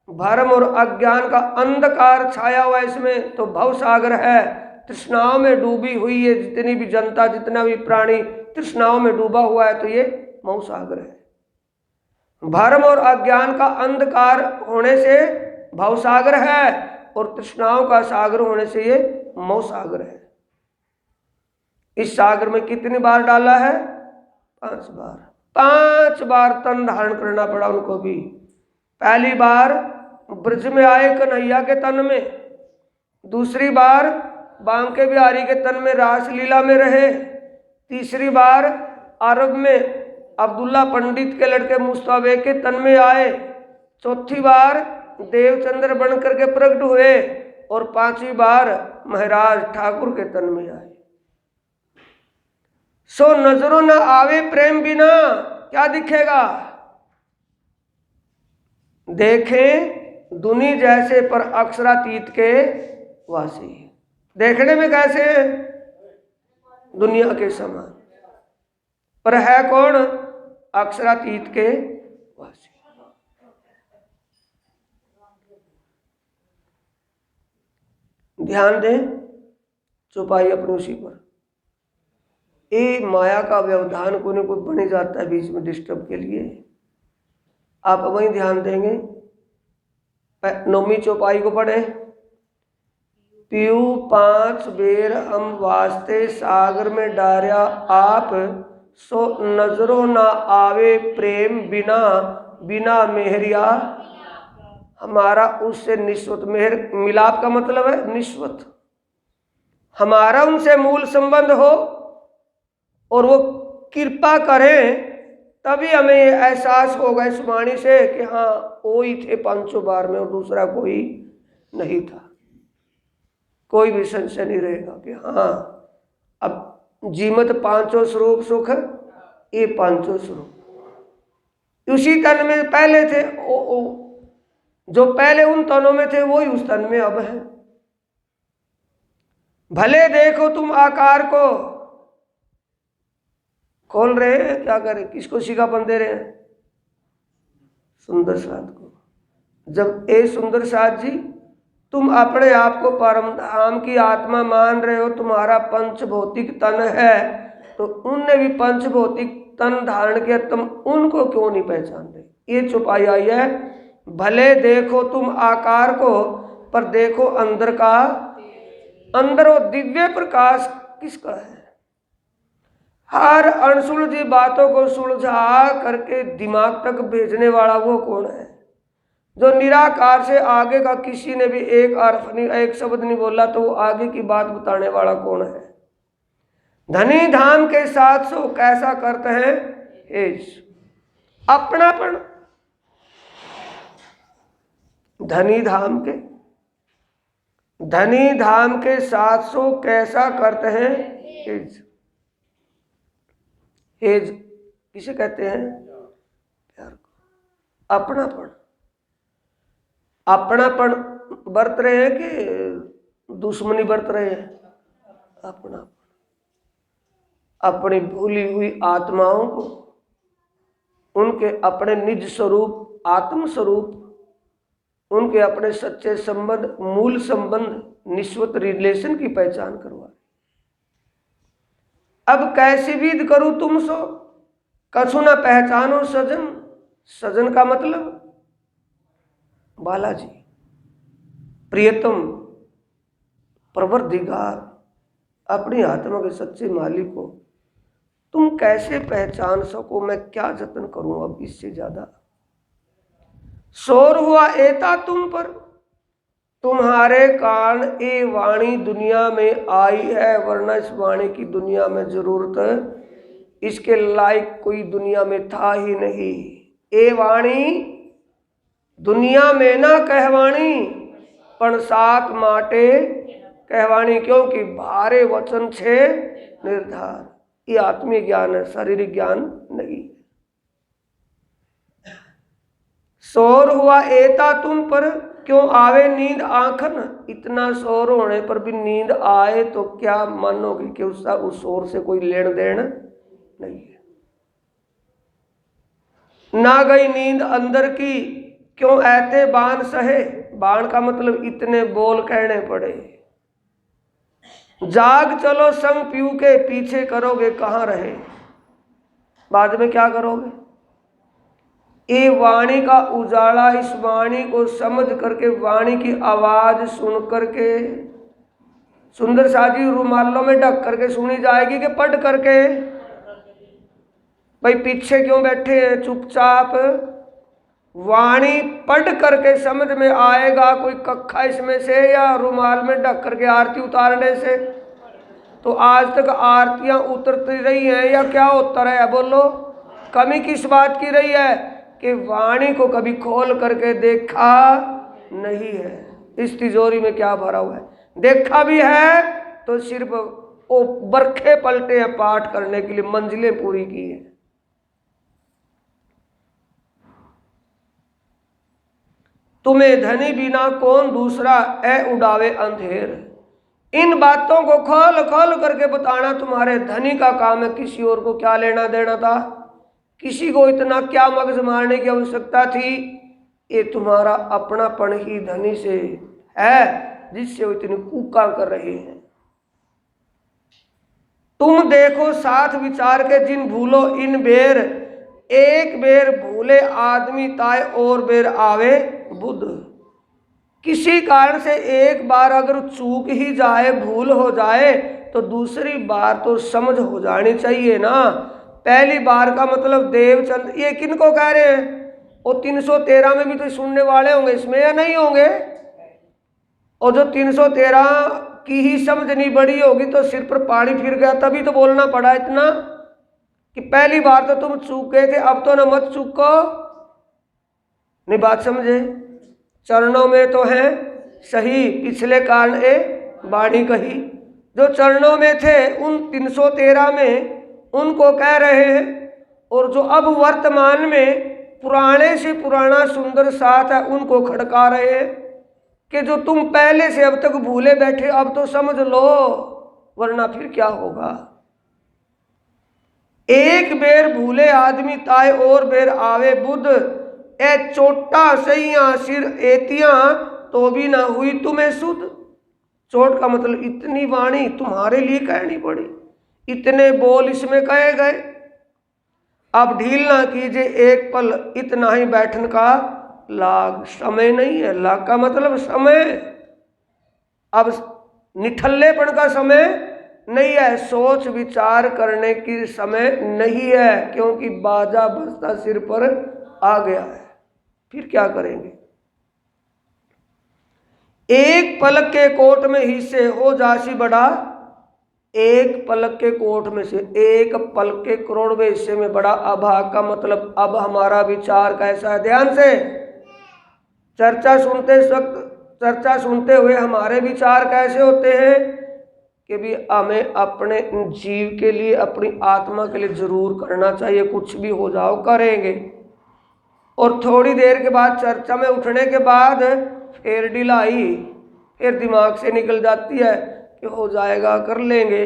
भरम और अज्ञान का अंधकार छाया हुआ इसमें, तो भव सागर है। तृष्णाओं में डूबी हुई है जितनी भी जनता, जितना भी प्राणी तृष्णाओं में डूबा हुआ है, तो ये मोह सागर है। भरम और अज्ञान का अंधकार होने से भव सागर है, और तृष्णाओं का सागर होने से ये मोह सागर है। इस सागर में कितनी बार डाला है? 5 बार। 5 बार तन धारण करना पड़ा उनको भी। पहली बार ब्रज में आए कन्हैया के तन में, दूसरी बार बांके बिहारी के तन में रासलीला में रहे, तीसरी बार अरब में अब्दुल्ला पंडित के लड़के मुस्तफा के तन में आए, चौथी बार देवचंद्र बन करके प्रकट हुए, और 5वीं बार महाराज ठाकुर के तन में आए। सो नजरों न आवे प्रेम बिना, क्या दिखेगा? देखें दुनी जैसे पर अक्षरातीत के वासी। देखने में कैसे हैं? दुनिया के समान, पर है कौन? अक्षरातीत के वासी। ध्यान दें, चौपाई अपनी उसी पर। ये माया का व्यवधान को कोई बन ही जाता है बीच में डिस्टर्ब के लिए। आप वहीं ध्यान देंगे। 9वीं चौपाई को पढ़े। पीऊ 5 बेर हम वास्ते सागर में डारिया आप, सो नजरों ना आवे प्रेम बिना, बिना मेहरिया हमारा उससे निस्वत। मेहर मिलाप का मतलब है निस्वत, हमारा उनसे मूल संबंध हो और वो कृपा करें, तभी हमें ये एहसास होगा इस वाणी से कि हाँ वो ही थे 500 बार में और दूसरा कोई नहीं था। कोई भी संशय नहीं रहेगा कि हाँ अब जीमत 500 स्वरूप सुख, ये 500 स्वरूप उसी तन में पहले थे, जो पहले उन तनों में थे वही उस तन में अब है। भले देखो तुम आकार को, खोल रहे हैं क्या करें, किसको शिकापन दे रहे हैं? सुंदर साथ को। जब ए सुंदर साथ जी तुम अपने आप को परम धाम की आत्मा मान रहे हो, तुम्हारा पंच भौतिक तन है, तो उनने भी पंच भौतिक तन धारण किया, तुम उनको क्यों नहीं पहचान रहे? ये छुपाई आई है। भले देखो तुम आकार को, पर देखो अंदर का, अंदर वो दिव्य प्रकाश किसका है? हर अनसुलझी बातों को सुलझा करके दिमाग तक भेजने वाला वो कौन है? जो निराकार से आगे का किसी ने भी एक अर्थ नहीं, एक शब्द नहीं बोला, तो वो आगे की बात बताने वाला कौन है? धनी धाम के साथ सो कैसा करते हैं हेज, अपनापन। धनी धाम के साथ सो कैसा करते हैं हेज। हेज किसे कहते हैं? प्यार को। अपनापन, अपनापन बरत रहे हैं कि दुश्मनी बरत रहे हैं? अपनापन। अपनी भूली हुई आत्माओं को उनके अपने निज स्वरूप, आत्म स्वरूप, उनके अपने सच्चे संबंध, मूल संबंध, निस्वत रिलेशन की पहचान करवा। अब कैसी विध करूं तुम सो, कछु न पहचानो सजन। सजन का मतलब बालाजी, प्रियतम, प्रवर्धिगार, अपनी आत्मा के सच्चे मालिक को तुम कैसे पहचान सको? मैं क्या जतन करूं अब इससे ज्यादा? शोर हुआ एता तुम पर, तुम्हारे कारण ये वाणी दुनिया में आई है, वरना इस वाणी की दुनिया में जरूरत इसके लायक कोई दुनिया में था ही नहीं। ये वाणी दुनिया में ना कहवाणी, पण सात माटे कहवाणी, क्योंकि भारे वचन छे निर्धार। ये आत्मीय ज्ञान है, शारीरिक ज्ञान नहीं। शोर हुआ एता तुम पर, क्यों आवे नींद आंखन। इतना शोर होने पर भी नींद आए तो क्या मानोगे कि उस शोर से कोई लेन देन नहीं है? ना गई नींद अंदर की, क्यों ऐते बाण सहे। बाण का मतलब इतने बोल कहने पड़े। जाग चलो संग पीऊ के, पीछे करोगे कहाँ रहे, बाद में क्या करोगे? ये वाणी का उजाला, इस वाणी को समझ करके, वाणी की आवाज सुन करके, सुंदर साजी रुमालों में ढक करके सुनी जाएगी कि पढ़ करके? भाई पीछे क्यों बैठे हैं चुपचाप? वाणी पढ़ करके समझ में आएगा कोई कक्खा इसमें से, या रुमाल में ढक करके आरती उतारने से? तो आज तक आरतियां उतरती रही हैं या क्या होता रहा है? बोलो, कमी किस बात की रही है? कि वाणी को कभी खोल करके देखा नहीं है। इस तिजोरी में क्या भरा हुआ है? देखा भी है तो सिर्फ वो बरखे पलटे हैं पाठ करने के लिए, मंजिलें पूरी की है। तुम्हें धनी बिना कौन दूसरा, ए उड़ावे अंधेर। इन बातों को खोल खोल करके बताना तुम्हारे धनी का काम है। किसी और को क्या लेना देना था? किसी को इतना क्या मगज मारने की आवश्यकता थी? ये तुम्हारा अपनापन ही धनी से है, जिससे वो इतनी कूका कर रहे हैं। तुम देखो साथ विचार के जिन भूलो इन बेर, एक बेर भूले आदमी ताय और बेर आवे बुध। किसी कारण से एक बार अगर चूक ही जाए, भूल हो जाए, तो दूसरी बार तो समझ हो जानी चाहिए ना। पहली बार का मतलब देवचंद, ये किनको कह रहे हैं? वो 313 में भी तो सुनने वाले होंगे इसमें, या नहीं होंगे? और जो 313 की ही समझ नहीं बड़ी होगी तो सिर पर पानी फिर गया, तभी तो बोलना पड़ा इतना कि पहली बार तो तुम चूक गए थे, अब तो न मत चूको। नहीं बात समझे? चरणों में तो है सही, पिछले कारण ए बाणी कही। जो चरणों में थे उन 313 में उनको कह रहे हैं, और जो अब वर्तमान में पुराने से पुराना सुंदर साथ है उनको खड़का रहे हैं कि जो तुम पहले से अब तक भूले बैठे, अब तो समझ लो, वरना फिर क्या होगा। एक बेर भूले आदमी ताए और बेर आवे बुध, ए चोटा सैया सिर एतियां तो भी ना हुई तुम्हें सुध। चोट का मतलब इतनी वाणी तुम्हारे लिए कहनी पड़ी, इतने बोल इसमें कहे गए। अब ढील ना कीजिए एक पल, इतना ही बैठन का लाग। समय नहीं है, लाग का मतलब समय। अब निठल्लेपन का समय नहीं है, सोच विचार करने की समय नहीं है, क्योंकि बाजा बजता सिर पर आ गया है। फिर क्या करेंगे? एक पलक के कोट में हिस्से हो जासी बड़ा, एक पलक के कोट में से एक पलक के करोड़वें हिस्से में बड़ा। अभाग का मतलब अब हमारा विचार कैसा है? ध्यान से चर्चा सुनते हुए हमारे विचार कैसे होते हैं कि भी हमें अपने जीव के लिए, अपनी आत्मा के लिए जरूर करना चाहिए, कुछ भी हो जाओ करेंगे। और थोड़ी देर के बाद चर्चा में उठने के बाद फिर ढिलाई, फिर दिमाग से निकल जाती है कि हो जाएगा कर लेंगे।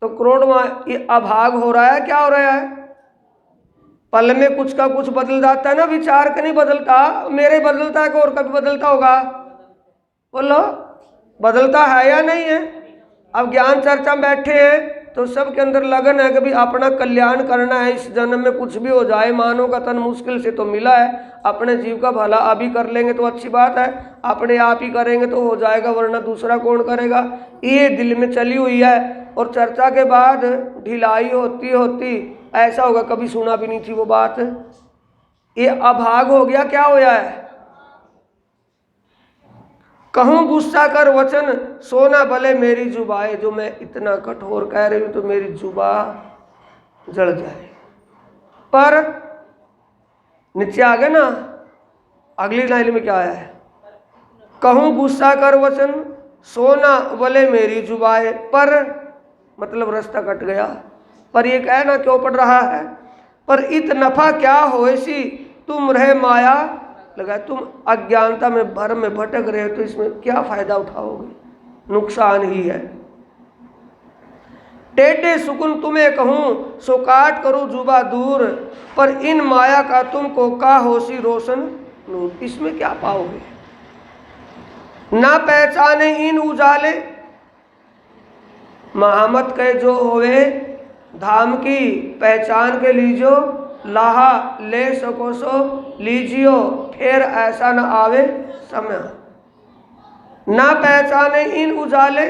तो करोड़वां ये अभाग हो रहा है। क्या हो रहा है? पल में कुछ का कुछ बदल जाता है ना, विचार का नहीं बदलता। मेरे बदलता है कि और कभी बदलता होगा? बोलो, बदलता है या नहीं है? अब ज्ञान चर्चा में बैठे हैं तो सबके अंदर लगन है कि भी अपना कल्याण करना है, इस जन्म में कुछ भी हो जाए, मानव का तन मुश्किल से तो मिला है, अपने जीव का भला अभी कर लेंगे तो अच्छी बात है, अपने आप ही करेंगे तो हो जाएगा, वरना दूसरा कौन करेगा। ये दिल में चली हुई है। और चर्चा के बाद ढिलाई होती होती ऐसा होगा कभी सुना भी नहीं थी वो बात, ये अभाग हो गया। क्या होया है? कहूँ गुस्सा कर वचन सोना भले मेरी जुबाए, जो मैं इतना कठोर कह रही हूं तो मेरी जुबा जल जाए। पर नीचे आ गया ना, अगली लाइन में क्या आया है? कहूँ गुस्सा कर वचन सोना भले मेरी जुबाए, पर मतलब रास्ता कट गया। पर ये कहना क्यों पड़ रहा है? पर इत नफा क्या होएसी तुम रहे माया लगा। तुम अज्ञानता में भ्रम में भटक रहे हो तो इसमें क्या फायदा उठाओगे? नुकसान ही है। टेढ़े सुकुन तुम्हें कहूँ सो काट करूँ जुबा दूर, पर इन माया का तुमको का होसी रोशन नूर। इसमें क्या पाओगे? ना पहचाने इन उजाले महामत के जो होवे धाम की, पहचान के लीजो लाहा ले सको सो लीजियो, फिर ऐसा न आवे समय। ना पहचाने इन उजाले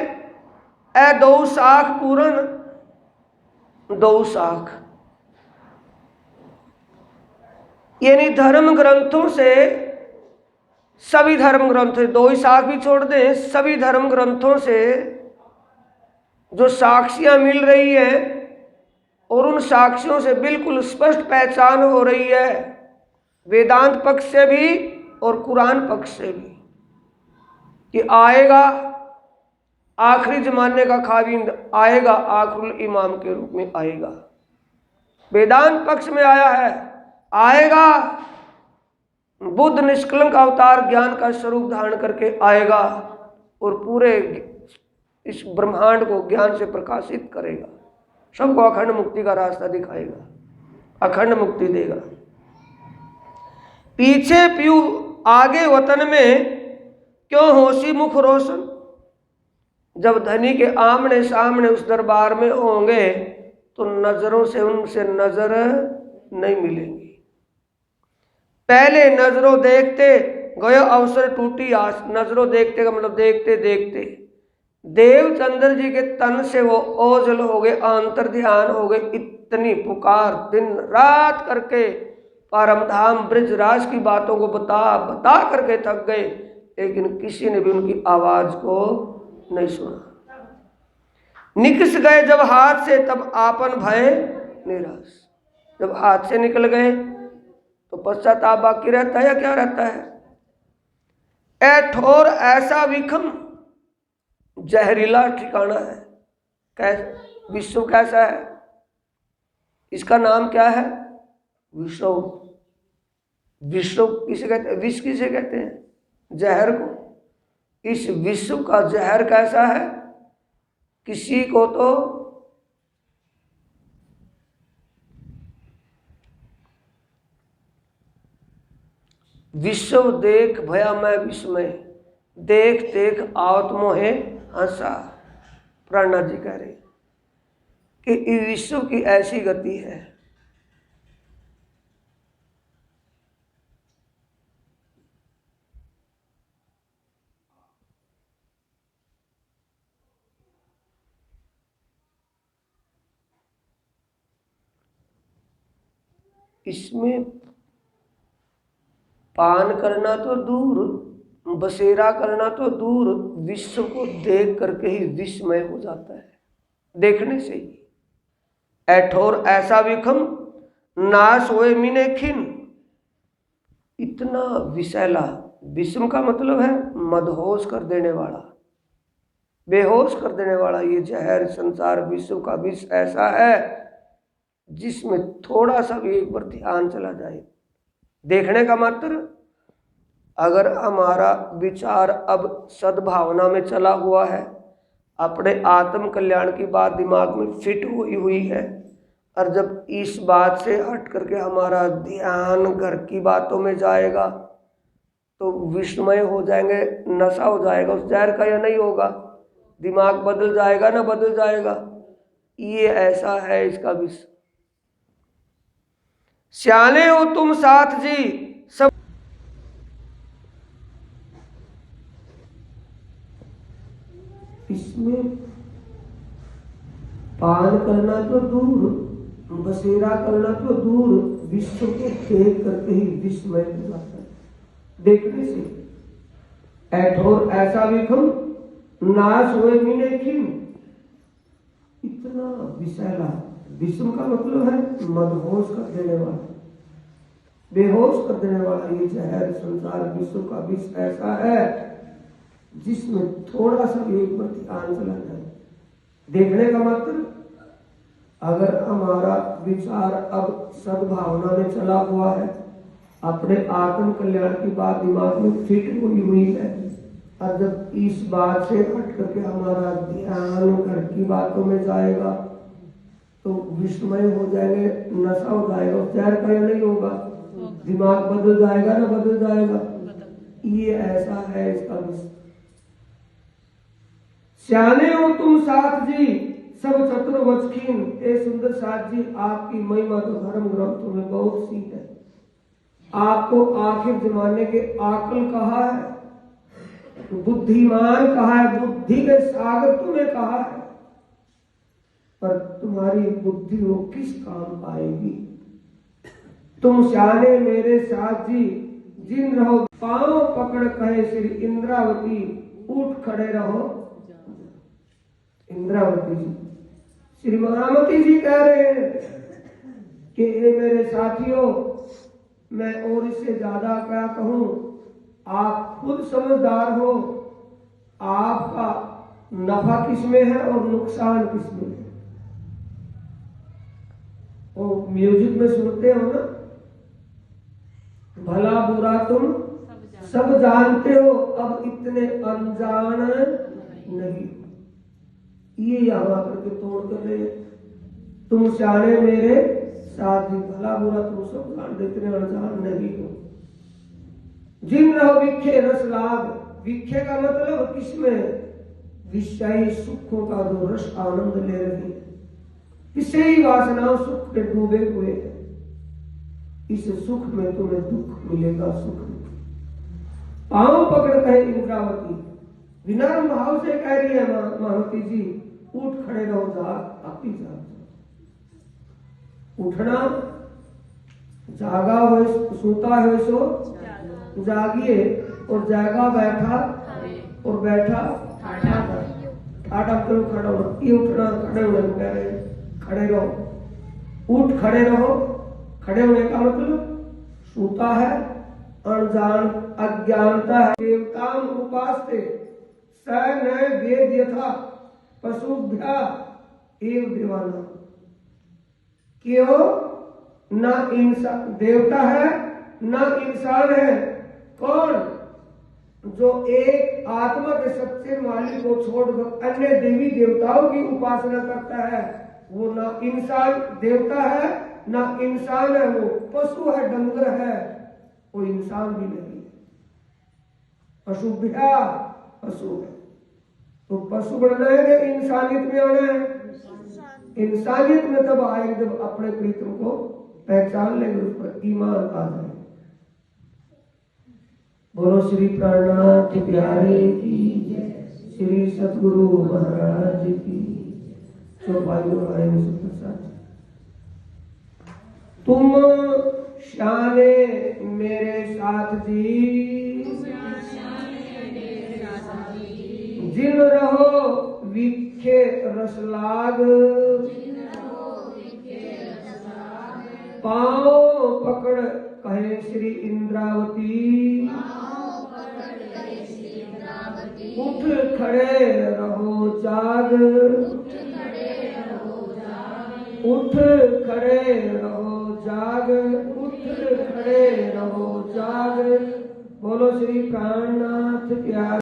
ए दो साख पूरन, दो साख यानी धर्म ग्रंथों से, सभी धर्म ग्रंथों, दो ही साख भी छोड़ दें, सभी धर्म ग्रंथों से जो साक्षियां मिल रही है और उन साक्ष्यों से बिल्कुल स्पष्ट पहचान हो रही है, वेदांत पक्ष से भी और कुरान पक्ष से भी, कि आएगा आखिरी जमाने का खाविंद, आएगा आखिरुल इमाम के रूप में आएगा। वेदांत पक्ष में आया है, आएगा बुद्ध निष्कलंक अवतार ज्ञान का स्वरूप धारण करके आएगा और पूरे इस ब्रह्मांड को ज्ञान से प्रकाशित करेगा, सबको अखंड मुक्ति का रास्ता दिखाएगा, अखंड मुक्ति देगा। पीछे पीऊ आगे वतन में क्यों होशी मुख रोशन। जब धनी के आमने सामने उस दरबार में होंगे तो नजरों से उनसे नजर नहीं मिलेंगी। पहले नजरों देखते गयो अवसर टूटी आस। नजरों देखते का मतलब देखते देखते देवचंद्र जी के तन से वो ओझल हो गए, अंतर ध्यान हो गए। इतनी पुकार दिन रात करके परमधाम ब्रजराज की बातों को बता बता करके थक गए, लेकिन किसी ने भी उनकी आवाज को नहीं सुना। निकस गए जब हाथ से तब आपन भय निराश। जब हाथ से निकल गए तो पश्चाताप बाकी रहता है या क्या रहता है? ए ठोर ऐसा विखम जहरीला ठिकाना है। कैसा विश्व कैसा है? इसका नाम क्या है? विश्व। विश्व किसे कहते हैं? विष किसे कहते हैं? जहर को। इस विश्व का जहर कैसा है? किसी को तो विश्व देख भया मैं विस्मय, देख देख आवत मोहे हंसा। प्राणा जी कह रहे कि इस विश्व की ऐसी गति है। इसमें पान करना तो दूर, बसेरा करना तो दूर, विश्व को देख करके ही विस्मय हो जाता है, देखने से ही। ऐठोर ऐसा विखम नाश होए मिने खिन। इतना विषैला, विषम का मतलब है मदहोश कर देने वाला, बेहोश कर देने वाला। ये जहर संसार विश्व का विष ऐसा है जिसमें थोड़ा सा भी एक बार ध्यान चला जाए, देखने का मात्र, अगर हमारा विचार अब सद्भावना में चला हुआ है, अपने आत्म कल्याण की बात दिमाग में फिट हुई है, और जब इस बात से हट करके हमारा ध्यान घर की बातों में जाएगा तो विस्मय हो जाएंगे, नशा हो जाएगा उस जहर का या नहीं होगा? दिमाग बदल जाएगा ना बदल जाएगा? ये ऐसा है इसका विष। सियाने हो तुम साथ जी सब। इसमें पान करना तो दूर, बसेरा करना तो दूर, विश्व को देख करके ही विस्मय हो जाता है, देखने से। ऐठोर ऐसा विखम नाश हुए मिने खिन। इतना विषैला, विषम का मतलब है मदहोश कर देने वाला, बेहोश कर देने वाला। ये जहर संसार विश्व का विष ऐसा है जिसमें थोड़ा सा भी एक बार ध्यान चला जाए, देखने का मात्र, अगर हमारा विचार अब सद्भावना में चला हुआ है, अपने आत्म कल्याण की बात दिमाग में फिट हुई है, और जब इस बात से हट करके हमारा ध्यान घर की बातों में जाएगा तो विस्मय हो जाएंगे, नशा हो जाएगा उस जहर का या नहीं होगा? दिमाग बदल जाएगा ना बदल जाएगा? ये ऐसा है इसका विषय। सियाने हो तुम साथ जी सब चतुर वचखीन। ए सुंदर साथ जी, आपकी महिमा तो धर्म ग्रंथों में बहुत सी है। आपको आखिर जमाने के आकल कहा है, बुद्धिमान कहा है, बुद्धि के सागर तुम्हें कहा है, पर तुम्हारी बुद्धि वो किस काम आएगी? तुम सियाने मेरे साथ जी जिन रहो, पांव पकड़ कहे श्री इंद्रावती उठ खड़े रहो। इंद्रावती जी, श्री महामती जी कह रहे हैं कि ये मेरे साथियों, मैं और इससे ज्यादा क्या कहूं, आप खुद समझदार हो, आपका नफा किसमें है और नुकसान किसमें है। वो म्यूजिक में सुनते हो ना, भला बुरा तुम सब जानते हो, अब इतने अनजान नहीं। ये यहाँ करके तोड़ कर रहे, तुम सियाने मेरे साथ ही, भला बुरा तुम सब जानते, इतने अनजान नहीं हो। जिन रहो विखे रस लाभ। विखे का मतलब किसमें? विषयी सुखों का जो रस आनंद ले रही है, किसे ही वासनाओं सुख के डूबे हुए हैं। इस सुख में तुम्हें दुख मिलेगा, सुख में पांव पकड़ कहे इंद्रावती, विनम्र भाव से कह रही है महावती जी, उठ खड़े रहो, जाग आपी जाग। उठना, जागा हो सोता है सो जागिए, और जागा बैठा और बैठा ठाठा करो, खड़ा हो, ये उठना खड़े होने को कह रहे हैं, खड़े रहो, उठ खड़े रहो। खड़े होने का मतलब सोता है, अनजान अज्ञानता है। देवताम उपास्ते स न वेद यथा पशुभ्या एव देवाना, क्यों ना इंसान देवता है ना इंसान है। कौन? जो एक आत्मा के सच्चे मालिक को छोड़कर अन्य देवी देवताओं की उपासना करता है, वो ना इंसान देवता है ना इंसान है, वो पशु है, डंगर है, वो इंसान भी नहीं है। पशुभ्या पशु है, तो पशु बनना है कि इंसानियत में आना है? इंसानियत में तब आएंगे जब अपने प्रीतम को पहचान लेंगे, उस पर ईमान आ जाए। बोलो श्री प्राणनाथ प्यारे की जय, श्री सतगुरु महाराज की। तो भाइयों बहनों सुप्रसाद, तुम शाने मेरे साथ जी, जिन रहो विखे रसलाग, पांव पकड़ कहे श्री इंद्रावती, उठ खड़े रहो जाग, उठ खड़े रहो जाग, उठ खड़े रहो जाग। बोलो श्री प्राणनाथ प्यारे।